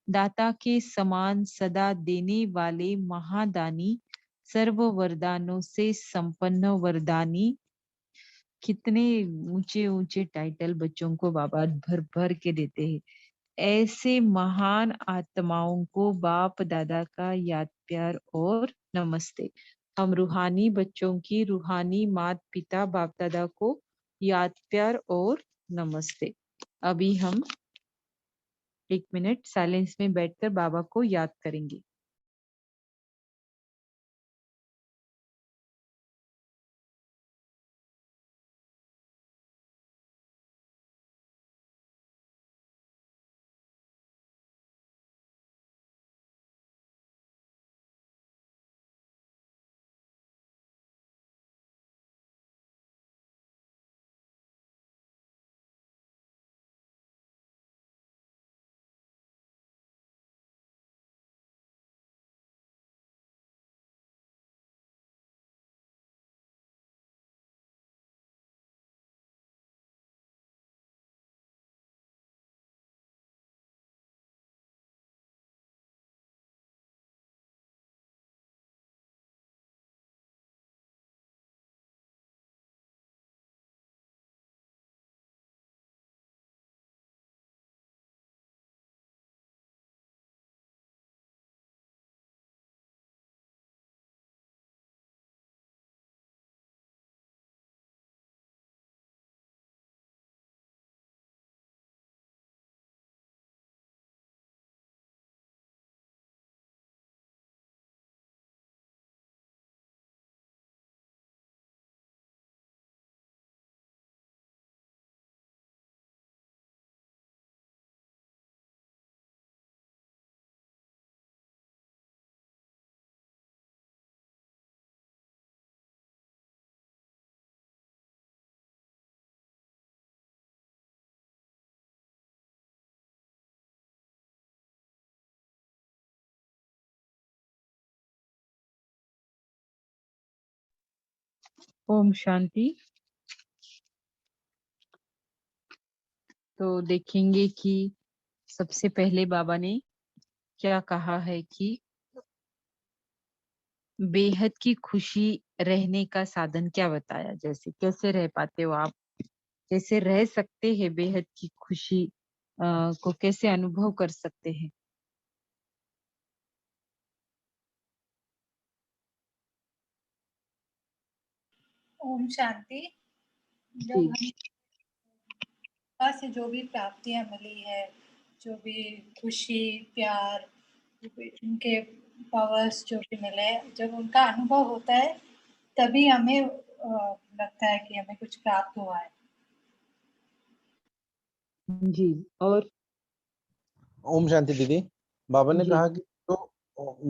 दाता के समान सदा देने वाले महादानी, सर्व वरदानों से संपन्न वरदानी। कितने ऊंचे ऊंचे टाइटल बच्चों को बाबा भर भर के देते हैं। ऐसे महान आत्माओं को बाप दादा का याद प्यार और नमस्ते। हम रूहानी बच्चों की रूहानी माता पिता बाप दादा को याद प्यार और नमस्ते। अभी हम 1 मिनट साइलेंस में बैठकर बाबा को याद करेंगे। ओम शांति। तो देखेंगे कि सबसे पहले बाबा ने क्या कहा है कि बेहद की खुशी रहने का साधन क्या बताया, जैसे कैसे रह पाते हो आप, कैसे रह सकते हैं बेहद की खुशी को कैसे अनुभव कर सकते हैं। ओम शांति। जब जी हम पास से जो भी प्राप्तियां मिली है, जो भी खुशी, प्यार, उनके पावर्स जो भी मिले, जब उनका अनुभव होता है तभी हमें लगता है कि हमें कुछ प्राप्त हुआ है। जी। और ओम शांति दीदी। बाबा ने जी कहा कि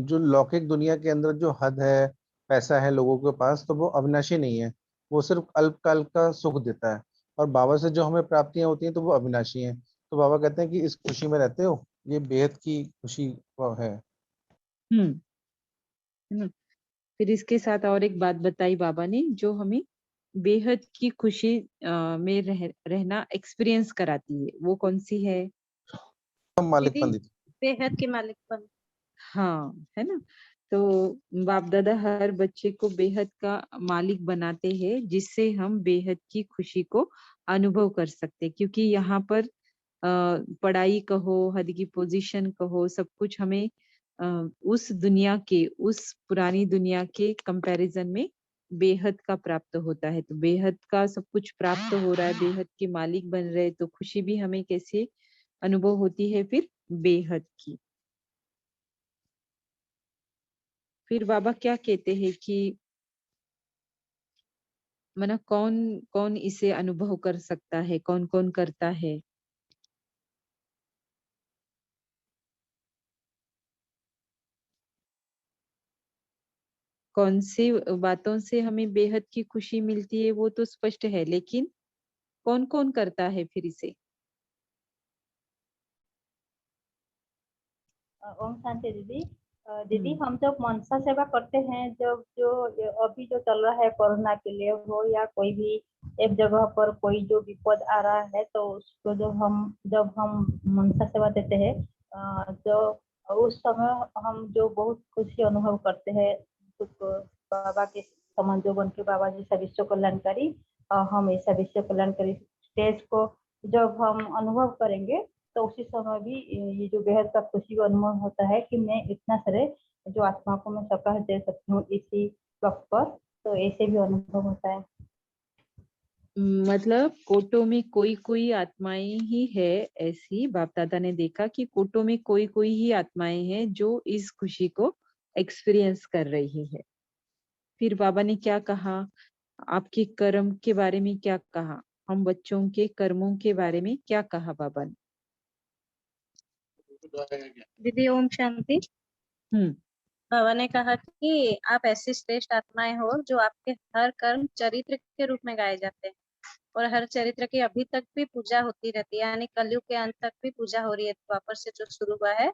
जो लौकिक दुनिया के अंदर जो हद है, पैसा है लोगों के पास, तो वो अविनाशी नहीं है। वो सिर्फ अल्पकाल का सुख देता है। और बाबा से जो हमें प्राप्तियां होती हैं तो वो अविनाशी हैं। तो बाबा कहते हैं कि इस खुशी में रहते हो, ये बेहद की खुशी वो है। हम्म। है ना। फिर इसके साथ और एक बात बताई बाबा ने जो हमें बेहद की खुशी में रहना एक्सपीरियंस कराती है, वो कौन सी है? हम मालिक दीदी, पंडित। बेहद के मालिकपन। हाँ, है ना। तो बाप दादा हर बच्चे को बेहद का मालिक बनाते हैं, जिससे हम बेहद की खुशी को अनुभव कर सकते हैं। क्योंकि यहाँ पर पढ़ाई कहो, हद की पोजीशन कहो, सब कुछ हमें उस दुनिया के, उस पुरानी दुनिया के कंपैरिजन में बेहद का प्राप्त होता है। तो बेहद का सब कुछ प्राप्त हो रहा है, बेहद के मालिक बन रहे, तो खुशी भी हमें कैसे अनुभव होती है फिर? बेहद की। फिर बाबा क्या कहते हैं कि मना कौन कौन इसे अनुभव कर सकता है, कौन कौन करता है? कौन सी बातों से हमें बेहद की खुशी मिलती है वो तो स्पष्ट है, लेकिन कौन कौन करता है फिर इसे? ओम शांति दीदी। दीदी, हम्म। हम जब मनसा सेवा करते हैं, जब जो अभी जो चल रहा है कोरोना के लिए हो या कोई भी एक जगह पर कोई जो विपद आ रहा है, तो उसको जब हम मनसा सेवा देते हैं, तो उस समय हम जो बहुत खुशी अनुभव करते हैं। कुछ बाबा के समान जो बन के बाबा जैसा विश्व कल्याणकारी, हम ऐसा विश्व कल्याणकारी स्टेज को जब हम अनुभव करेंगे, तो उसी समय भी ये जो बेहद का खुशी का अनुभव होता है कि मैं इतना सारे जो आत्मा को मैं प्रकाश दे सकती हूँ इसी वक्त पर, तो ऐसे भी अनुभव होता है। मतलब कोटो में कोई कोई आत्माएं ही है ऐसी, बाप दादा ने देखा कि कोटो में कोई कोई ही आत्माएं हैं जो इस खुशी को एक्सपीरियंस कर रही है। फिर बाबा ने क्या कहा? आपके कर्म के बारे में क्या कहा? हम बच्चों के कर्मों के बारे में क्या कहा बाबा ने? दीदी ओम शांति। हम्म। बाबा ने कहा कि आप ऐसी श्रेष्ठ आत्माएं हो जो आपके हर कर्म चरित्र के रूप में गाए जाते हैं, और हर चरित्र की अभी तक भी पूजा होती रहती है, यानी कलयुग के अंत तक भी पूजा हो रही है, वापस से जो शुरू हुआ है।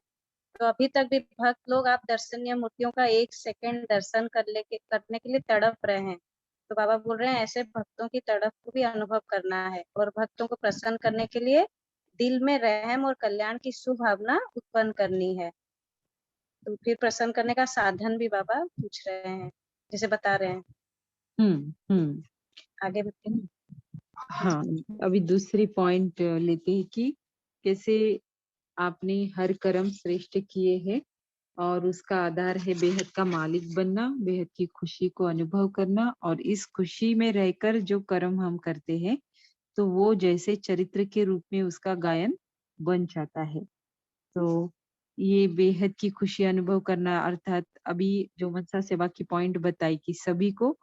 तो अभी तक भी भक्त लोग आप दर्शनीय मूर्तियों का एक सेकंड दर्शन करने के लिए तड़प रहे हैं। तो बाबा बोल रहे हैं ऐसे भक्तों की तड़प को भी अनुभव करना है, और भक्तों को प्रसन्न करने के लिए दिल में रहम और कल्याण की सुभावना उत्पन्न करनी है। तो फिर प्रसन्न करने का साधन भी बाबा पूछ रहे हैं, जैसे बता रहे हैं। हम्म। आगे बताइए। हाँ, अभी दूसरी पॉइंट लेते हैं कि कैसे आपने हर कर्म श्रेष्ठ किए हैं, और उसका आधार है बेहद का मालिक बनना, बेहद की खुशी को अनुभव करना, और इस खुशी में रहकर जो कर्म हम करते हैं तो वो जैसे चरित्र के रूप में उसका गायन बन जाता है। तो ये बेहद की खुशी अनुभव करना, अर्थात अभी जो मनसा सेवा की पॉइंट बताई कि सभी को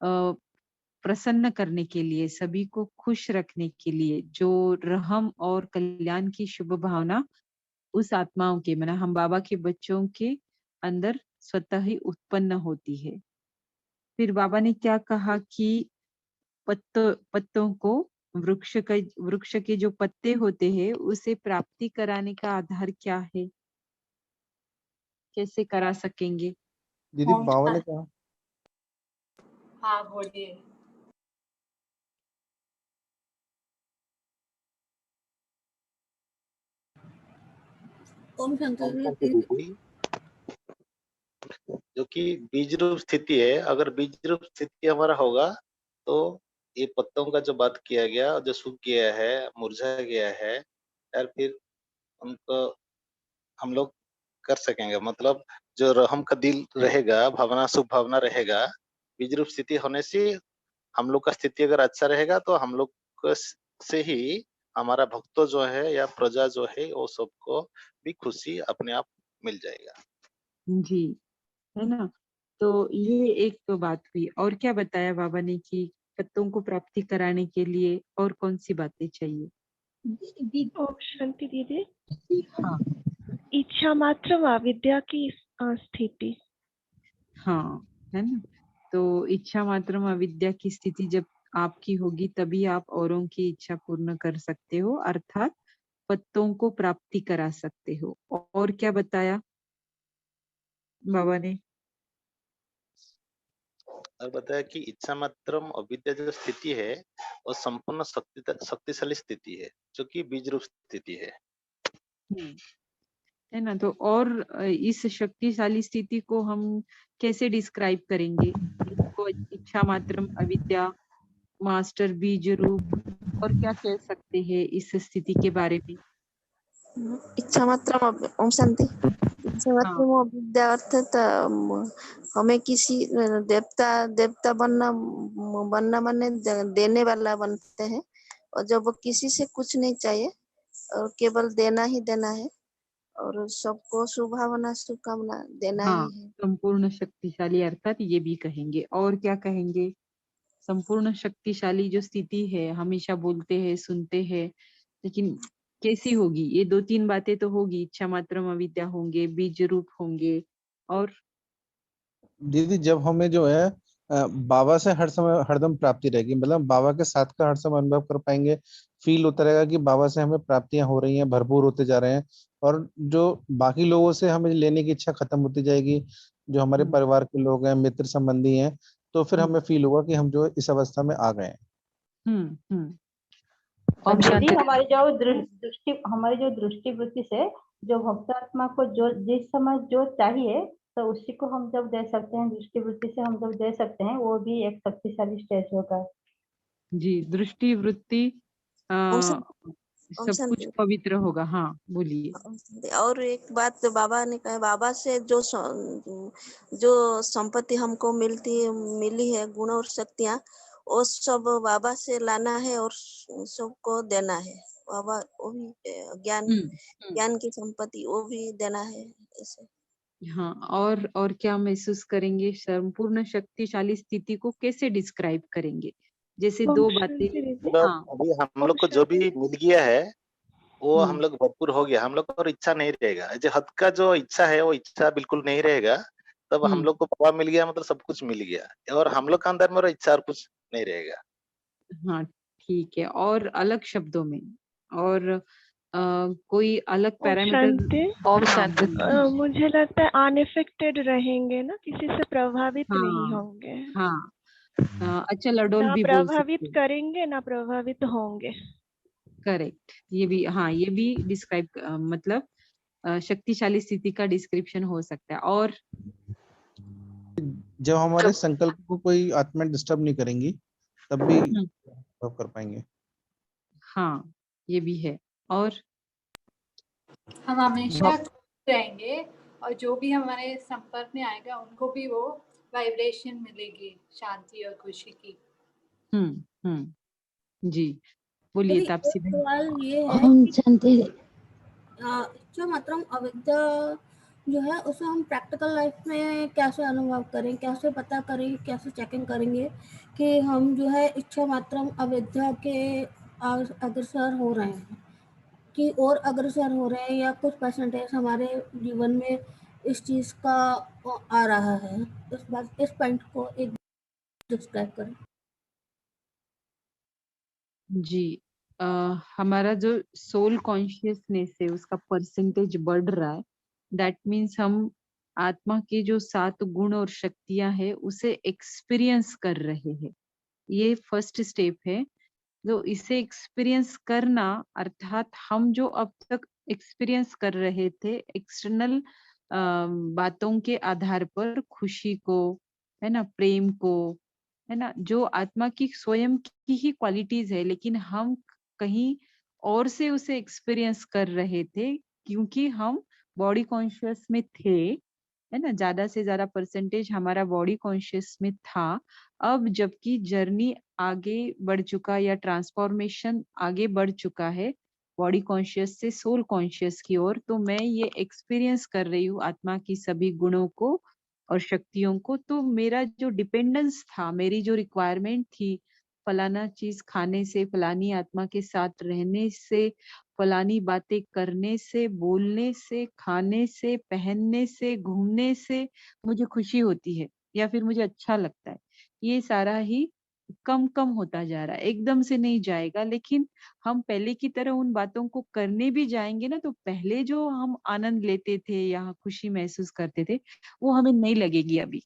प्रसन्न करने के लिए, सभी को खुश रखने के लिए, जो रहम और कल्याण की शुभ भावना उस आत्माओं के, माना हम बाबा के बच्चों के अंदर स्वतः ही उत्पन्न होती है। फिर बाबा ने क्या कहा कि पत्तों को, वृक्ष के जो पत्ते होते हैं उसे प्राप्ति कराने का आधार क्या है, कैसे करा सकेंगे? दीदी ओम बाबा ने शांति। कहा हाँ बोलिए। ओम शांति ओम शांति दीदी। दीदी। जो कि बीज रूप स्थिति है, अगर बीज रूप स्थिति हमारा होगा तो ये पत्तों का जो बात किया गया, जो सूख गया है, मुरझा गया है, यार फिर उनको हम लोग कर सकेंगे। मतलब जो रहम का दिल रहेगा, भावना शुभ भावना रहेगा, बीज रूप स्थिति होने से हम लोग का स्थिति अगर अच्छा रहेगा तो हम लोग से ही हमारा भक्तों जो है या प्रजा जो है वो सबको भी खुशी अपने आप मिल जाएगा। जी, है ना? तो ये एक तो बात हुई। और क्या बताया बाबा ने कि पत्तों को प्राप्ति कराने के लिए और कौन-सी बातें चाहिए? ओम शांति दीदी। हाँ, इच्छा मात्र अविद्या की स्थिति। हाँ, है ना? तो इच्छा मात्रम अविद्या की स्थिति जब आपकी होगी तभी आप औरों की इच्छा पूर्ण कर सकते हो, अर्थात पत्तों को प्राप्ति करा सकते हो। और क्या बताया बाबा ने? और बताया कि इच्छा मात्रम अविद्या जो स्थिति है वो संपूर्ण शक्तिशाली स्थिति है, जो कि बीज रूप स्थिति है। हुँ, है ना? तो और इस शक्तिशाली स्थिति को हम कैसे डिस्क्राइब करेंगे? इसको इच्छा मात्रम अविद्या, मास्टर बीज रूप और क्या कह सकते हैं इस स्थिति के बारे में? इच्छा मात्र ओम शांति। इच्छा हाँ, मात्र विद्या अर्थात हमें किसी देवता बनना माने देने वाला बनते हैं, और जब वो किसी से कुछ नहीं चाहिए और केवल देना ही देना है और सबको शुभभावना शुभकामना देना हाँ, ही है। संपूर्ण शक्तिशाली अर्थात ये भी कहेंगे। और क्या कहेंगे? संपूर्ण शक्तिशाली जो स्थिति है, हमेशा बोलते हैं, सुनते हैं, लेकिन कैसी होगी? ये 2-3 बातें तो होगी, इच्छा मात्रम अविद्या होंगे, बीज रूप होंगे और दीदी जब हमें जो है बाबा से हर समय हरदम प्राप्ति रहेगी, मतलब बाबा के साथ का हर समय अनुभव कर पाएंगे, फील होता रहेगा कि बाबा से हमें प्राप्तियां हो रही हैं, भरपूर होते जा रहे हैं, और जो बाकी लोगों से हमें लेने की इच्छा खत्म होती जाएगी, जो हमारे हुँ, परिवार के लोग हैं, मित्र संबंधी हैं, तो फिर हुँ, हमें फील होगा कि हम जो इस अवस्था में आ गए हैं। हुँ, हुँ। और ओम दीदी शांति। हमारी जो दृष्टि वृत्ति से जो भक्तात्मा को जो जिस समय जो चाहिए तो उसी को हम जब दे सकते हैं, दृष्टि वृत्ति से हम जब दे सकते हैं, वो भी एक शक्तिशाली स्टेज होगा। जी, दृष्टि, वृत्ति ओम अ, शांति। ओम सब कुछ शांति। पवित्र होगा। हाँ, बोलिए। और एक बात तो बाबा ने कहा, बाबा से जो संपत्ति हमको मिली है, गुण और शक्तियाँ, वो सब बाबा से लाना है और सबको देना है। बाबा वो भी ज्ञान हुँ, हुँ। ज्ञान की संपत्ति वो भी देना है ऐसे। हाँ, और क्या महसूस करेंगे? संपूर्ण शक्तिशाली स्थिति को कैसे डिस्क्राइब करेंगे? जैसे ओम 2 बातें। शांति दीदी। मतलब हाँ, अभी हम ओम लोग को जो भी शांति। मिल गया है वो हम हुँ, लोग भरपूर हो गया, हम लोग को और इच्छा नहीं रहेगा। जो हद का जो इच्छा है वो इच्छा बिल्कुल नहीं रहेगा। तब हम हुँ। लोग को पावा मिल गया, मतलब सब कुछ मिल गया, और हम लोग के अंदर में और इच्छा और कुछ नहीं रहेगा। हाँ, ठीक है। और अलग शब्दों में और कोई अलग ओम पैरामीटर। शांति। हाँ, बोलिए। मुझे लगता है अनइफेक्टेड रहेंगे ना, किसी से प्रभावित नहीं हाँ, होंगे। हाँ। अच्छा लडोल ना भी बोल प्रभावित सकते हैं। करेंगे ना प्रभावित होंगे। करेक्ट। ये भी, हाँ, ये भी डिस्क्राइब मतलब शक्तिशाली स्थिति का डिस्क्रिप्शन हो सकता है। और जब हमारे संकल्प को कोई आत्मा डिस्टर्ब नहीं करेंगी तब भी हुँ, अनुभव कर पाएंगे। हाँ, ये भी है। और हम हमेशा खुश रहेंगे और जो भी हमारे संपर्क में आएगा उनको भी वो वाइब्रेशन मिलेगी शांति और खुशी की। हुँ, हुँ। जी, बोलिए दीदी तापसी एक बहन। सवाल ये है ओम कि शांति। जो मतलब अविद्या जो है उसे हम प्रैक्टिकल लाइफ में कैसे अनुभव करें, कैसे पता करें, कैसे चेकिंग करेंगे कि हम जो है इच्छा मात्रम अविद्या के अग्रसर हो रहे हैं कि और अग्रसर हो रहे हैं, या कुछ परसेंटेज हमारे जीवन में इस चीज का आ रहा है। इस पॉइंट को एक डिस्क्राइब करें। जी, अ, हमारा जो सोल कॉन्शियसनेस है उसका परसेंटेज बढ़ रहा है। दैट मीन्स हम आत्मा के जो 7 गुण और शक्तियाँ हैं उसे एक्सपीरियंस कर रहे हैं। ये फर्स्ट स्टेप है। तो इसे एक्सपीरियंस करना अर्थात हम जो अब तक एक्सपीरियंस कर रहे थे एक्सटर्नल बातों के आधार पर, खुशी को, है ना, प्रेम को, है ना, जो आत्मा की स्वयं की ही क्वालिटीज है, लेकिन हम कहीं और से उसे एक्सपीरियंस कर रहे थे क्योंकि हम बॉडी कॉन्शियस में थे, है ना, ज्यादा से ज्यादा परसेंटेज हमारा बॉडी कॉन्शियस में था। अब जबकि जर्नी आगे बढ़ चुका या ट्रांसफॉर्मेशन आगे बढ़ चुका है बॉडी कॉन्शियस से सोल कॉन्शियस की ओर, तो मैं ये एक्सपीरियंस कर रही हूँ आत्मा की सभी गुणों को और शक्तियों को। तो मेरा जो डिपेंडेंस था, मेरी जो रिक्वायरमेंट थी, फलाना चीज खाने से, फलानी आत्मा के साथ रहने से, फलानी बातें करने से, बोलने से, खाने से, पहनने से, घूमने से मुझे खुशी होती है या फिर मुझे अच्छा लगता है, ये सारा ही कम कम होता जा रहा है। एकदम से नहीं जाएगा, लेकिन हम पहले की तरह उन बातों को करने भी जाएंगे ना, तो पहले जो हम आनंद लेते थे या खुशी महसूस करते थे, वो हमें नहीं लगेगी अभी।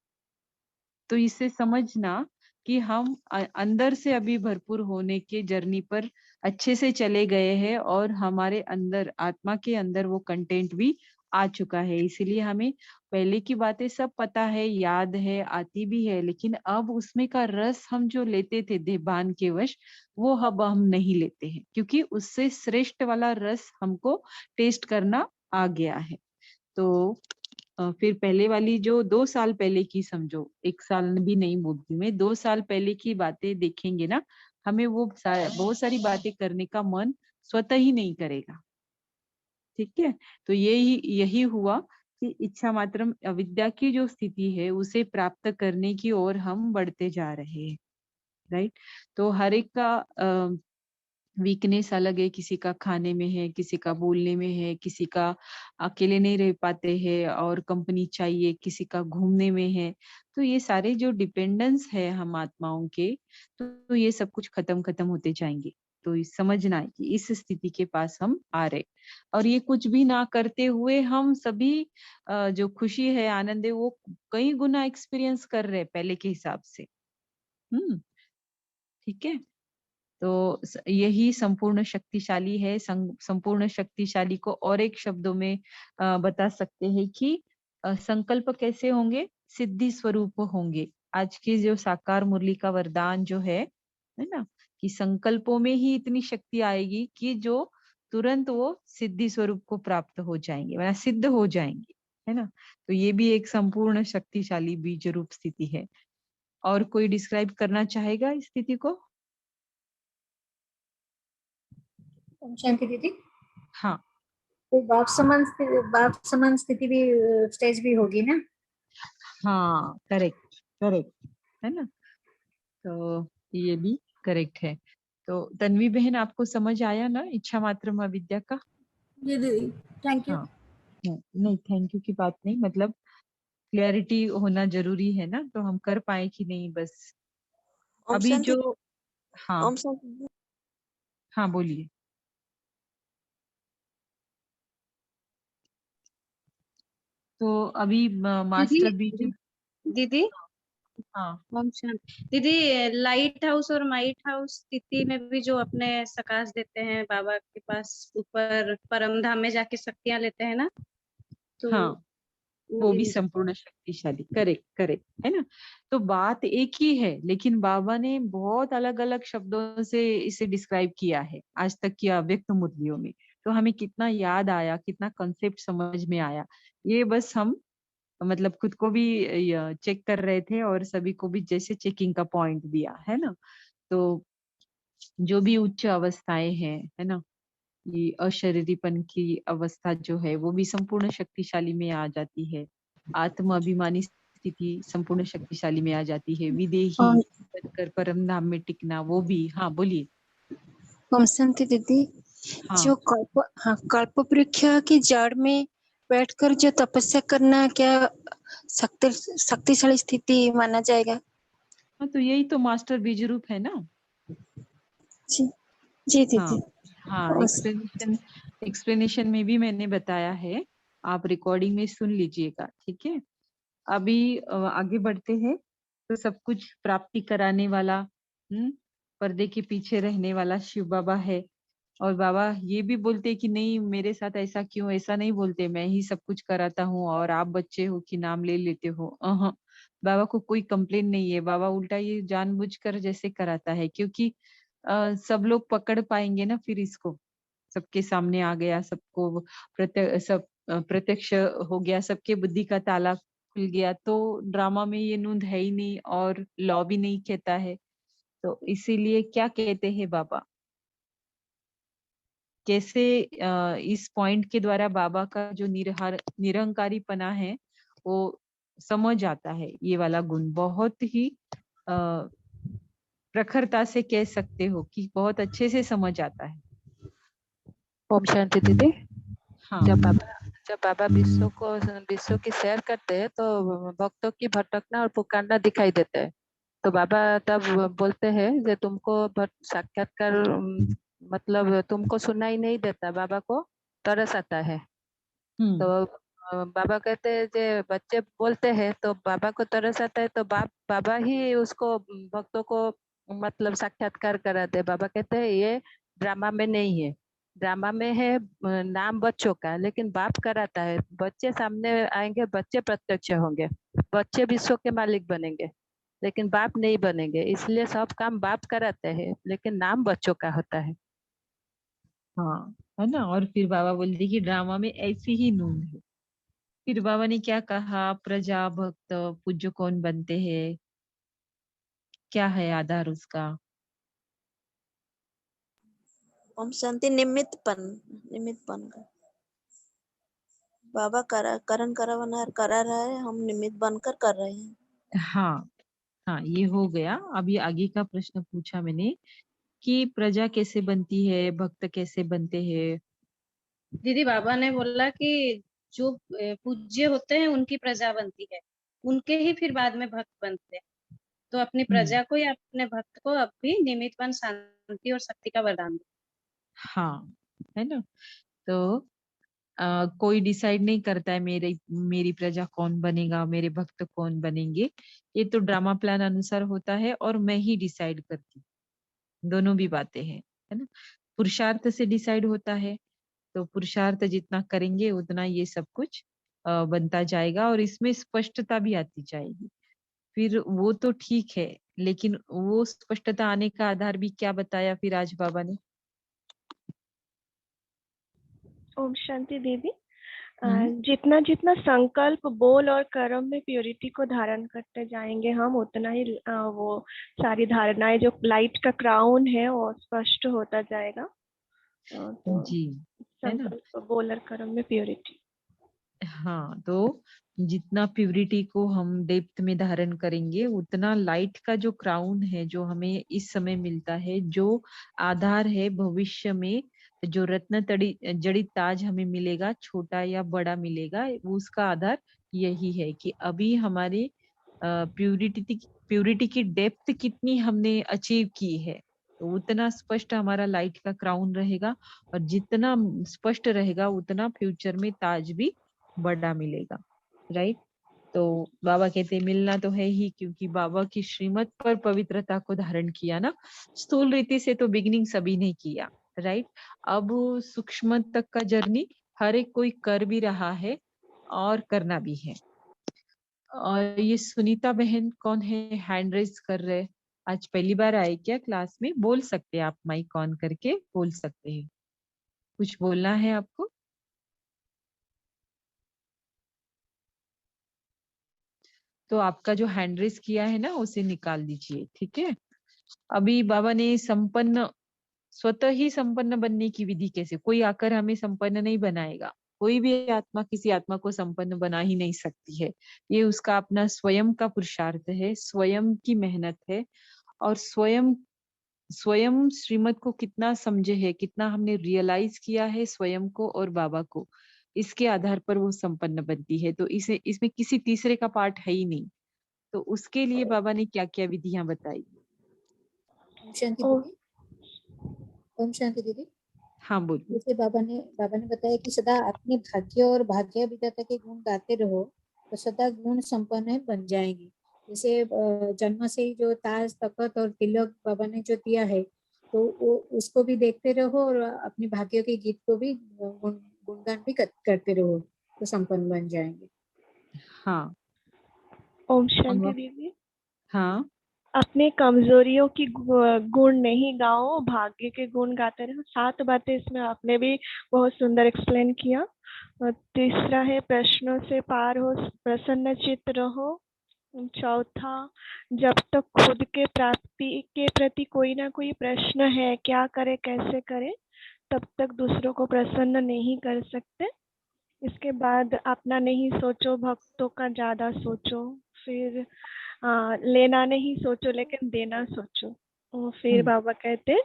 तो इससे समझना कि हम अंदर से अभी भरपूर होने के जर्नी पर अच्छे से चले गए हैं और हमारे अंदर, आत्मा के अंदर वो कंटेंट भी आ चुका है। इसीलिए हमें पहले की बातें सब पता है, याद है, आती भी है, लेकिन अब उसमें का रस हम जो लेते थे देहभान के वश, वो अब हम नहीं लेते हैं, क्योंकि उससे श्रेष्ठ वाला रस हमको टेस्ट करना आ गया है। तो फिर पहले वाली जो 2 साल पहले की, समझो 1 साल भी नहीं बोलती मैं, 2 साल पहले की बातें देखेंगे ना, हमें वो बहुत सारी बातें करने का मन स्वतः ही नहीं करेगा। ठीक है, तो यही यही हुआ कि इच्छा मात्रम अविद्या की जो स्थिति है उसे प्राप्त करने की ओर हम बढ़ते जा रहे हैं। राइट, तो हर एक का वीकनेस अलग है, किसी का खाने में है, किसी का बोलने में है, किसी का अकेले नहीं रह पाते हैं और कंपनी चाहिए, किसी का घूमने में है। तो ये सारे जो डिपेंडेंस है हम आत्माओं के, तो ये सब कुछ खत्म खत्म होते जाएंगे। तो समझना है कि इस स्थिति के पास हम आ रहे, और ये कुछ भी ना करते हुए हम सभी जो खुशी है, आनंद है, वो कई गुना एक्सपीरियंस कर रहे हैं पहले के हिसाब से। ठीक है, तो यही संपूर्ण शक्तिशाली है। संपूर्ण शक्तिशाली को और एक शब्दों में बता सकते हैं कि संकल्प कैसे होंगे, सिद्धि स्वरूप होंगे। आज की जो साकार मुरली का वरदान जो है ना, कि संकल्पों में ही इतनी शक्ति आएगी कि जो तुरंत वो सिद्धि स्वरूप को प्राप्त हो जाएंगे, मतलब सिद्ध हो जाएंगे, है ना। तो ये भी एक संपूर्ण शक्तिशाली बीज रूप स्थिति है। और कोई डिस्क्राइब करना चाहेगा इस स्थिति को? ओम शांति दीदी। हाँ, तो बाप समान स्थिति भी स्टेज भी होगी ना? हाँ, करेक्ट करेक्ट, है ना। तो ये भी करेक्ट है। तो तन्वी बहन, आपको समझ आया ना इच्छा मात्रम अविद्या का? जी दीदी, थैंक यू। हाँ, नहीं थैंक यू की बात नहीं, मतलब क्लियरिटी होना जरूरी है ना, तो हम कर पाए कि नहीं बस। अभी जो, हाँ हाँ बोलिए। तो अभी मास्टर भी जो, दीदी हाँ ओम शांति दीदी, लाइट हाउस और माइट हाउस स्थिति में भी जो अपने सकाश देते हैं बाबा के पास, ऊपर परम धाम में जाके शक्तियां लेते हैं ना, तो हाँ, वो भी संपूर्ण शक्तिशाली, करेक्ट करेक्ट, है ना। तो बात एक ही है, लेकिन बाबा ने बहुत अलग अलग शब्दों से इसे डिस्क्राइब किया है आज तक की अव्यक्त मुरलियों में। तो हमें कितना याद आया, कितना कंसेप्ट समझ में आया, ये बस हम मतलब खुद को भी चेक कर रहे थे और सभी को भी जैसे चेकिंग का पॉइंट दिया, है ना। तो जो भी उच्च अवस्थाएं हैं, है ना, ये अशरीरीपन की अवस्था जो है वो भी संपूर्ण शक्तिशाली में आ जाती है। आत्म अभिमानी स्थिति संपूर्ण शक्तिशाली में आ जाती है। विदेही ओम बनकर परम धाम में टिकना, वो भी। हाँ बोलिए। ओम शांति दीदी। हाँ जो कल्प वृक्ष की जड़ में बैठकर जो तपस्या करना क्या शक्तिशाली स्थिति माना जाएगा? हाँ, तो यही तो मास्टर बीज रूप है ना। जी जी हाँ दीदी। हाँ, एक्सप्लेनेशन में भी मैंने बताया है, आप रिकॉर्डिंग में सुन लीजिएगा, ठीक है। अभी आगे बढ़ते हैं। तो सब कुछ प्राप्ति कराने वाला, पर्दे के पीछे रहने वाला शिव बाबा है। और बाबा ये भी बोलते कि नहीं मेरे साथ ऐसा क्यों, ऐसा नहीं बोलते, मैं ही सब कुछ कराता हूँ और आप बच्चे हो कि नाम ले लेते हो। बाबा को कोई कंप्लेन नहीं है, बाबा उल्टा ये जानबूझकर जैसे कराता है, क्योंकि सब लोग पकड़ पाएंगे ना फिर इसको, सबके सामने आ गया, सबको प्रत्यक्ष हो गया, सबके बुद्धि का ताला खुल गया, तो ड्रामा में ये नूंद है ही नहीं और लॉ भी नहीं कहता है। तो इसीलिए क्या कहते हैं बाबा, कैसे इस पॉइंट के द्वारा बाबा का जो निरहंकारी पना है वो समझ आता है। ये वाला गुण बहुत ही प्रखरता से कह सकते हो कि बहुत अच्छे से समझ आता है। ओम शांति दीदी। हाँ जब बाबा विश्व की सैर करते हैं तो भक्तों की भटकना और पुकारना दिखाई देता है। तो बाबा तब बोलते हैं कि तुमको साक्षात्कार मतलब तुमको सुनाई नहीं देता, बाबा को तरस आता है। तो बाबा कहते हैं कि बच्चे बोलते हैं तो बाबा को तरस आता है, तो बाबा ही उसको भक्तों को मतलब साक्षात्कार कराते हैं। बाबा कहते हैं ये ड्रामा में नहीं है, ड्रामा में है नाम बच्चों का, लेकिन बाप कराता है। बच्चे सामने आएंगे, बच्चे प्रत्यक्ष होंगे, बच्चे विश्व के मालिक बनेंगे, लेकिन बाप नहीं बनेंगे। इसलिए सब काम बाप कराते हैं, लेकिन नाम बच्चों का होता है। हाँ है ना। और फिर बाबा बोलते कि ड्रामा में ऐसी ही नूंद है। फिर बाबा ने क्या कहा, प्रजा भक्त पूज्य कौन बनते हैं, क्या है आधार उसका? ओम शांति। निमित्तपन का बाबा करण करा रहा है, हम निमित्त बनकर कर रहे हैं। हाँ हाँ, ये हो गया। अभी आगे का प्रश्न पूछा मैंने कि प्रजा कैसे बनती है, भक्त कैसे बनते हैं। दीदी बाबा ने बोला कि जो पूज्य होते हैं उनकी प्रजा बनती है, उनके ही फिर बाद में भक्त बनते हैं। तो अपनी प्रजा को या अपने भक्त को अब भी निमित्तपन, शांति और शक्ति का वरदान दो। हाँ है ना। तो कोई डिसाइड नहीं करता है मेरी प्रजा कौन बनेगा, मेरे भक्त कौन बनेंगे। ये तो ड्रामा प्लान अनुसार होता है और मैं ही डिसाइड करती हूँ। दोनों भी बातें हैं, है ना। पुरुषार्थ से डिसाइड होता है, तो पुरुषार्थ जितना करेंगे उतना ये सब कुछ बनता जाएगा और इसमें स्पष्टता भी आती जाएगी। फिर वो तो ठीक है, लेकिन वो स्पष्टता आने का आधार भी क्या बताया फिर आज बाबा ने? ओम शांति दीदी। जितना जितना संकल्प, बोल और कर्म में प्योरिटी को धारण करते जाएंगे हम, उतना ही वो सारी धारणाएं जो लाइट का क्राउन है वो स्पष्ट होता जाएगा। तो जी है ना। संकल्प, बोल और कर्म में प्योरिटी। हाँ, तो जितना प्यूरिटी को हम डेप्थ में धारण करेंगे उतना लाइट का जो क्राउन है जो हमें इस समय मिलता है, जो आधार है भविष्य में, जो रत्न जड़ित ताज हमें मिलेगा, छोटा या बड़ा मिलेगा, वो उसका आधार यही है कि अभी हमारे प्यूरिटी की डेप्थ कितनी हमने अचीव की है। तो उतना स्पष्ट हमारा लाइट का क्राउन रहेगा और जितना स्पष्ट रहेगा उतना फ्यूचर में ताज भी बड़ा मिलेगा। राइट। तो बाबा कहते मिलना तो है ही, क्योंकि बाबा की श्रीमत पर पवित्रता को धारण किया ना। स्थूल रीति से तो बिगिनिंग सभी ने किया, राइट। अब सूक्ष्म तक का जर्नी हर एक कोई कर भी रहा है और करना भी है। और ये सुनीता बहन कौन है, हैंड रेज कर रहे? आज पहली बार आए क्या क्लास में? बोल सकते हैं आप, माइक ऑन करके बोल सकते हैं, कुछ बोलना है आपको। तो आपका जो हैंड रेस किया है ना उसे निकाल दीजिए, ठीक है। अभी बाबा ने स्वतः ही संपन्न बनने की विधि कैसे, कोई आकर हमें संपन्न नहीं बनाएगा। कोई भी आत्मा किसी आत्मा को संपन्न बना ही नहीं सकती है। ये उसका अपना स्वयं का पुरुषार्थ है, स्वयं की मेहनत है और स्वयं श्रीमत को कितना समझे है, कितना हमने रियलाइज किया है स्वयं को और बाबा को, इसके आधार पर वो संपन्न बनती है। तो इसमें किसी तीसरे का पार्ट है ही नहीं। तो उसके लिए बाबा ने क्या क्या विधियां बताई? ओम शांति दीदी। हाँ बोलिए। जैसे बाबा ने बताया कि सदा अपने भाग्य और भाग्य विधाता के गुण गाते रहो तो सदा गुण संपन्न बन जाएंगे। जैसे जन्म से ही जो ताज तख्त और तिलक बाबा ने जो दिया है तो वो उसको भी देखते रहो और अपनी भाग्यों के गीत को भी गुणगान भी करते रहो, तो संपन्न बन जाएंगे। हाँ। ओम शांति और दीदी। हाँ, अपने कमजोरियों की गुण नहीं गाओ, भाग्य के गुण गाते रहो। 7 बातें इसमें आपने भी बहुत सुंदर एक्सप्लेन किया। और तीसरा है प्रश्नों से पार हो, प्रसन्न चित्त रहो। चौथा, जब तक खुद के प्राप्ति के प्रति कोई ना कोई प्रश्न है, क्या करे कैसे करे, तब तक दूसरों को प्रसन्न नहीं कर सकते। इसके बाद अपना नहीं सोचो, भक्तों का ज्यादा सोचो। फिर लेना नहीं सोचो लेकिन देना सोचो। और फिर बाबा कहते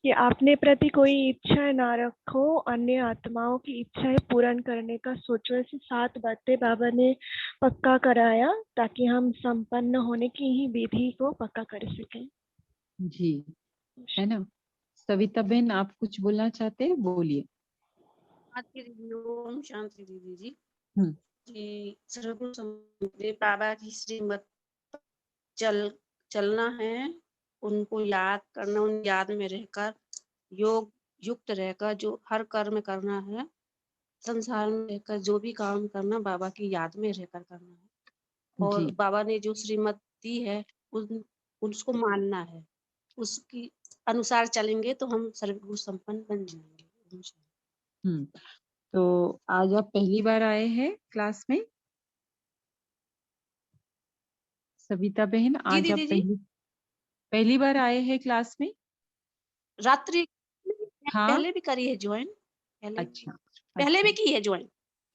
कि अपने प्रति कोई इच्छा ना रखो, अन्य आत्माओं की इच्छाएं पूर्ण करने का सोचो। ऐसी 7 बातें बाबा ने पक्का कराया ताकि हम संपन्न होने की ही विधि को पक्का कर सकें। जी, है ना। सविता बहन, आप कुछ बोलना चाहते हैं? बोलिए। दीदी, ओम शांति दीदी जी। हम्म। कि सर्वगुरु समदेव बाबा की श्रीमत चलना है, उनको याद करना, उन याद में रहकर योग युक्त रहकर जो हर कर्म करना है, संसार में रहकर जो भी काम करना बाबा की याद में रहकर करना है। और जी, बाबा ने जो श्रीमत दी है उसको मानना है, उसकी अनुसार चलेंगे तो हम सर्वगुरु संपन्न बन जाएंगे। हम्म। तो आज आप पहली बार आए हैं क्लास में? सविता बहन, जी आज आप दीदी जी। पहली बार आए हैं क्लास में? रात्रि हाँ। पहले भी करी है ज्वाइन, अच्छा, पहले भी अच्छा। की है ज्वाइन।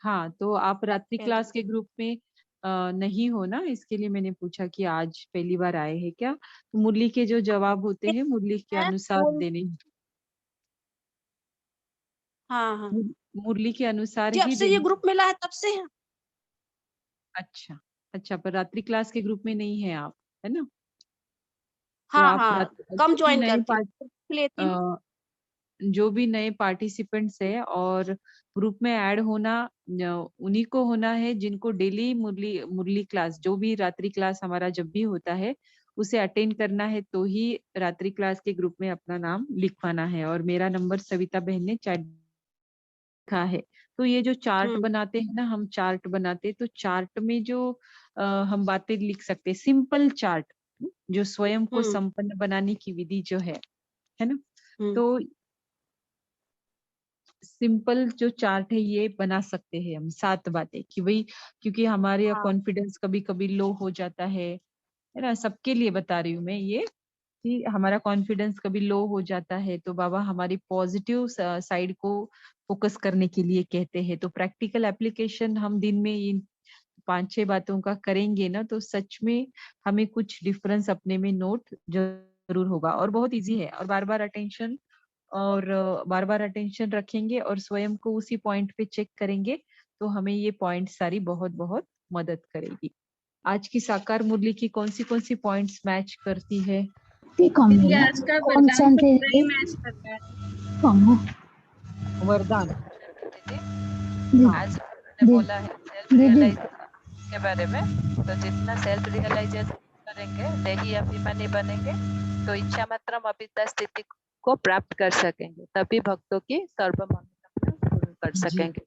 हाँ, तो आप रात्रि पहले क्लास के ग्रुप में नहीं हो ना, इसके लिए मैंने पूछा कि आज पहली बार आए हैं क्या। तो मुरली के जो जवाब होते हैं मुरली के अनुसार देने, हाँ हाँ मुरली के अनुसार जब ही से ये देने। ग्रुप मिला है तब से है। अच्छा, अच्छा, पर रात्रि क्लास के ग्रुप में नहीं है आप, है ना। तो हाँ आप हाँ कम जो भी ज्वाइन नए करती लेती हूँ। जो भी नए पार्टिसिपेंट्स है और ग्रुप में ऐड होना उन्हीं को होना है जिनको डेली मुरली मुरली क्लास, जो भी रात्रि क्लास हमारा जब भी होता है उसे अटेंड करना है, तो ही रात्रि क्लास के ग्रुप में अपना नाम लिखवाना है। और मेरा नंबर सविता बहन ने चैट लिखा है। तो ये जो चार्ट बनाते हैं ना, हम चार्ट बनाते हैं, तो चार्ट में जो हम बातें लिख सकते हैं, सिंपल चार्ट जो स्वयं को संपन्न बनाने की विधि जो है ना। तो सिंपल जो चार्ट है ये बना सकते हैं हम, 7 बातें कि भाई, क्योंकि हमारे कॉन्फिडेंस कभी कभी लो हो जाता है ना। सबके लिए बता रही हूँ मैं ये कि हमारा कॉन्फिडेंस कभी लो हो जाता है, तो बाबा हमारी पॉजिटिव साइड को फोकस करने के लिए कहते हैं। तो प्रैक्टिकल एप्लीकेशन हम दिन में इन 5-6 बातों का करेंगे ना, तो सच में हमें कुछ डिफरेंस अपने में नोट जरूर होगा। और बहुत इजी है, और बार बार अटेंशन रखेंगे और स्वयं को उसी पॉइंट पे चेक करेंगे, तो हमें ये पॉइंट सारी बहुत बहुत मदद करेगी। आज की साकार मुरली की कौन सी पॉइंट्स मैच करती है? दीदी आज का वरदान तो पूरा ही मैच करता है। वरदान आज ने बोला है सेल्फ रियलाइजेशन के बारे में। तो जितना सेल्फ रियलाइजेशन करेंगे, देही अभिमानी बनेंगे, तो इच्छा मात्रम अभिद्या स्थिति को प्राप्त कर सकेंगे, तभी भक्तों की सर्व मनोकामना पूर्ण कर सकेंगे।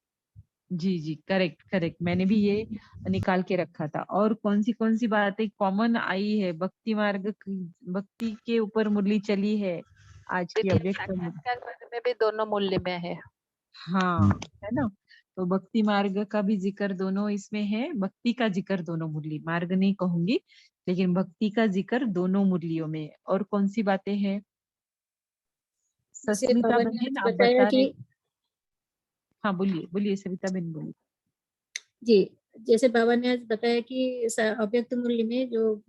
जी जी, करेक्ट करेक्ट, मैंने भी ये निकाल के रखा था। और कौन सी बातें कॉमन आई है? भक्ति के ऊपर मुरली चली है आज की अव्यक्त साक्षात्कार में भी दोनों मूल्य में है। हाँ, है ना। तो भक्ति मार्ग का भी जिक्र दोनों इसमें है, भक्ति का जिक्र दोनों मुरली, मार्ग नहीं कहूंगी लेकिन भक्ति का जिक्र दोनों मुरलियों में है। और कौन सी बातें हैं जैसे सस्मिता बाबा ने बहन, आज आप बताया बता रहे? कि हाँ, बोलिए बोलिए सविता बहन, बोलिए। जी, जैसे बाबा ने आज बताया कि अव्यक्त मूल्य में जो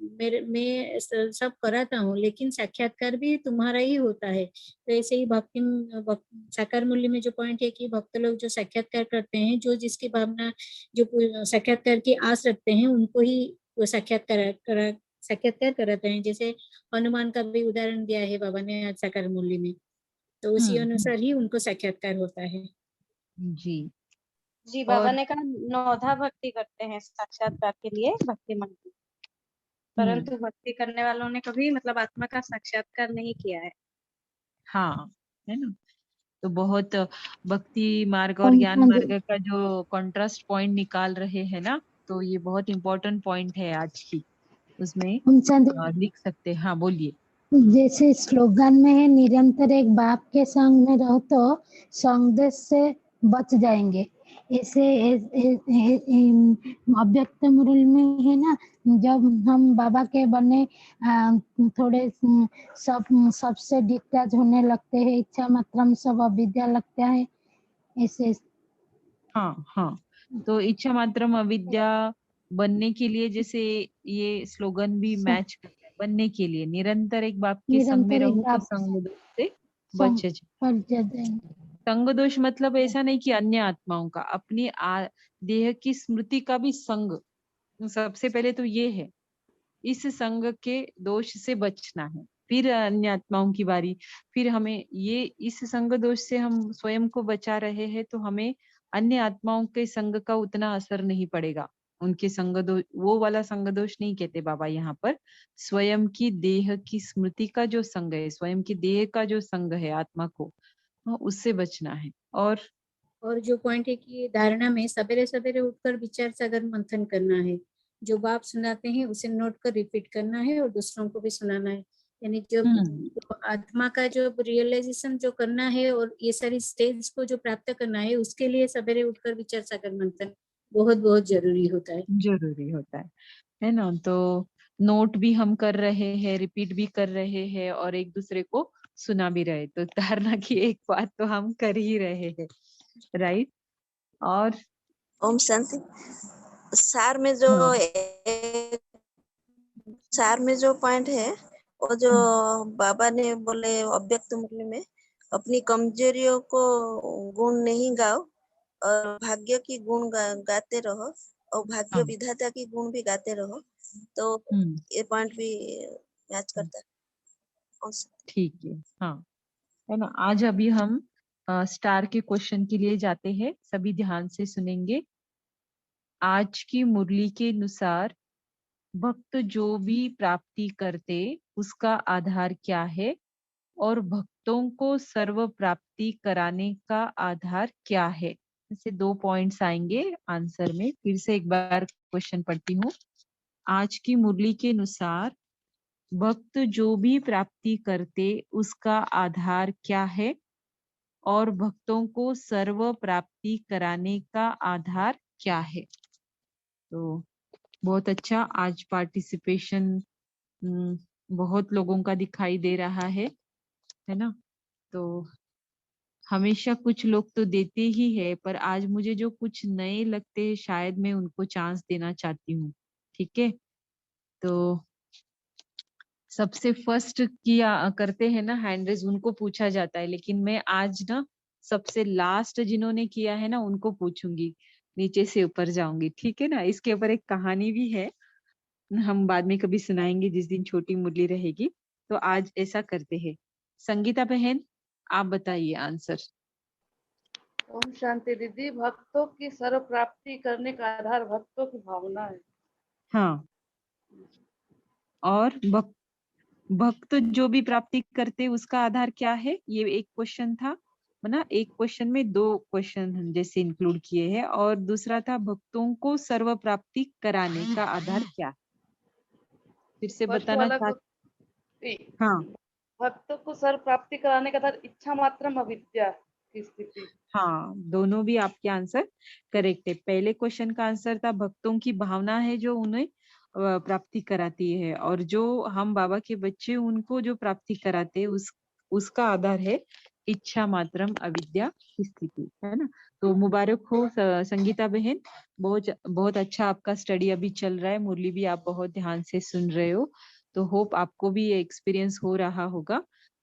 मैं सब कराता हूँ, लेकिन साक्षात्कार भी तुम्हारा ही होता है। तो ऐसे ही साकार मूल्य में जो पॉइंट है कि भक्त लोग जो साक्षात्कार करते हैं, जो जिसकी भावना जो साक्षात्कार की आस रखते हैं, उनको ही वो साक्षात्कार कराते हैं। जैसे हनुमान का भी उदाहरण दिया है बाबा ने आज साकार मूल्य में, तो उसी अनुसार ही उनको साक्षात्कार होता है। जी जी, बाबा ने कहा 9धा भक्ति करते हैं साक्षात्कार के लिए भक्ति मन की, परंतु भक्ति करने वालों ने कभी मतलब आत्मा का साक्षात्कार नहीं किया है। हाँ, है ना। तो बहुत भक्ति मार्ग और ज्ञान हाँ जी। मार्ग का जो कॉन्ट्रास्ट पॉइंट निकाल रहे हैं ना, तो ये बहुत इम्पोर्टेंट पॉइंट है आज की, उसमें लिख सकते हैं। हाँ बोलिए। जैसे स्लोगन में है, निरंतर एक बाप के संग में रहो तो संदेश से बच जाएंगे। ऐसे अव्यक्त मुरली में है ना, जब हम बाबा के बने थोड़े सबसे डिस्चार्ज होने लगते हैं, इच्छा मात्रम सब अविद्या लगता है ऐसे। हाँ हाँ, तो इच्छा मात्रम अविद्या बनने के लिए जैसे ये स्लोगन भी मैच करता है, बनने के लिए निरंतर एक बाप के संग में निरंतर एक रहो तो बाप संग दोष से संग बचे। बच जाएंगे। संग दोष मतलब ऐसा नहीं कि अन्य आत्माओं का, अपनी देह की स्मृति का भी संग, सबसे पहले तो ये है, इस संग के दोष से बचना है, फिर अन्य आत्माओं की बारी। फिर हमें ये इस संग दोष से हम स्वयं को बचा रहे हैं, तो हमें अन्य आत्माओं के संग का उतना असर नहीं पड़ेगा। उनके संग दोष, वो वाला संग दोष नहीं कहते बाबा यहाँ पर, स्वयं की देह की स्मृति का जो संग है, स्वयं की देह का जो संग है आत्मा को, उससे बचना है। और जो पॉइंट है कि धारणा में सवेरे सवेरे उठकर विचार सागर मंथन करना है, जो बाप सुनाते हैं उसे नोट कर रिपीट करना है और दूसरों को भी सुनाना है। यानी जो आत्मा का जो रियलाइजेशन जो करना है और ये सारी स्टेज को जो प्राप्त करना है, उसके लिए सवेरे उठकर विचार सागर मंथन बहुत बहुत जरूरी होता है ना। तो नोट भी हम कर रहे हैं, रिपीट भी कर रहे हैं और एक दूसरे को सुना भी रहे, तो धारणा की एक बात तो हम कर ही रहे हैं, राइट। और ओम शांति। सार में जो सार में जो पॉइंट है, वो जो बाबा ने बोले अव्यक्त मुरली में, अपनी कमजोरियों को गुण नहीं गाओ और भाग्य की गुण गाते रहो, और भाग्य विधाता की गुण भी गाते रहो, तो ये पॉइंट भी मैच करता है। ठीक है, हाँ, है ना। आज अभी हम स्टार के क्वेश्चन के लिए जाते हैं, सभी ध्यान से सुनेंगे। आज की मुरली के अनुसार भक्त जो भी प्राप्ति करते उसका आधार क्या है, और भक्तों को सर्व प्राप्ति कराने का आधार क्या है। ऐसे 2 पॉइंट्स आएंगे आंसर में। फिर से एक बार क्वेश्चन पढ़ती हूँ। आज की मुरली के अनुसार भक्त जो भी प्राप्ति करते उसका आधार क्या है, और भक्तों को सर्व प्राप्ति कराने का आधार क्या है। तो बहुत अच्छा, आज पार्टिसिपेशन बहुत लोगों का दिखाई दे रहा है ना। तो हमेशा कुछ लोग तो देते ही है, पर आज मुझे जो कुछ नए लगते हैं, शायद मैं उनको चांस देना चाहती हूँ। ठीक है, तो सबसे फर्स्ट किया करते हैं ना हैंड रेज, उनको पूछा जाता है, लेकिन मैं आज ना सबसे लास्ट जिन्होंने किया है ना उनको पूछूंगी, नीचे से ऊपर जाऊंगी। ठीक है ना। इसके ऊपर एक कहानी भी है, हम बाद में कभी सुनाएंगे जिस दिन छोटी मुरली रहेगी। तो आज ऐसा करते हैं। संगीता बहन, आप बताइए आंसर। ओम शांति दीदी। भक्तों की सर्व प्राप्ति करने का आधार भक्तों की भावना है। हाँ, और भक्त जो भी प्राप्ति करते उसका आधार क्या है, ये एक क्वेश्चन था ना। एक क्वेश्चन में 2 क्वेश्चन जैसे इंक्लूड किए हैं, और दूसरा था भक्तों को सर्व प्राप्ति कराने का आधार क्या। फिर से बताना चाहती। हाँ, भक्तों को सर्व प्राप्ति कराने का आधार इच्छा मात्रम अविद्या की स्थिति। हाँ, दोनों भी आपके आंसर करेक्ट है। पहले क्वेश्चन का आंसर था भक्तों की भावना है जो उन्हें प्राप्ति कराती है, और जो हम बाबा के बच्चे उनको जो प्राप्ति कराते हैं उसका आधार है इच्छा मात्रम अविद्या की स्थिति, है ना। तो मुबारक हो संगीता बहन, बहुत बहुत अच्छा आपका स्टडी अभी चल रहा है। मुरली भी आप बहुत ध्यान से सुन रहे हो, तो होप आपको भी ये एक्सपीरियंस हो रहा होगा।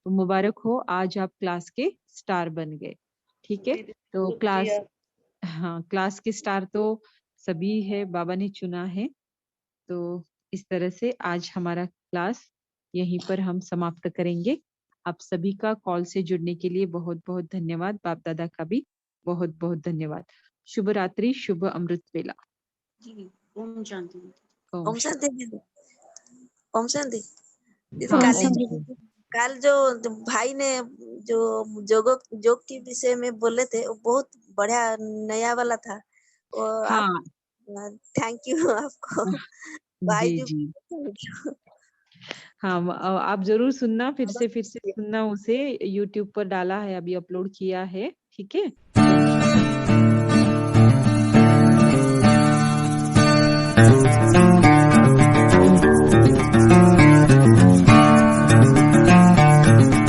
तो मुबारक हो, आज आप क्लास के स्टार बन गए। ठीक है, तो क्लास के स्टार तो सभी है, बाबा ने चुना है। तो इस तरह से आज हमारा क्लास यहीं पर हम समाप्त करेंगे। आप सभी का कॉल से जुड़ने के लिए बहुत बहुत धन्यवाद। बाप दादा का भी बहुत बहुत धन्यवाद। शुभ रात्रि, शुभ अमृत वेला। ओम शांति। ओम शांति दीदी। ओम शांति। हाँ, कल जो भाई ने जो योग के विषय में बोले थे वो बहुत बढ़िया नया वाला था। और आप हाँ थैंक यू आपको भाई जी जी जी thank you। हाँ आप जरूर सुनना, फिर से सुनना, उसे YouTube पर डाला है, अभी अपलोड किया है, ठीक है। ओम शांति।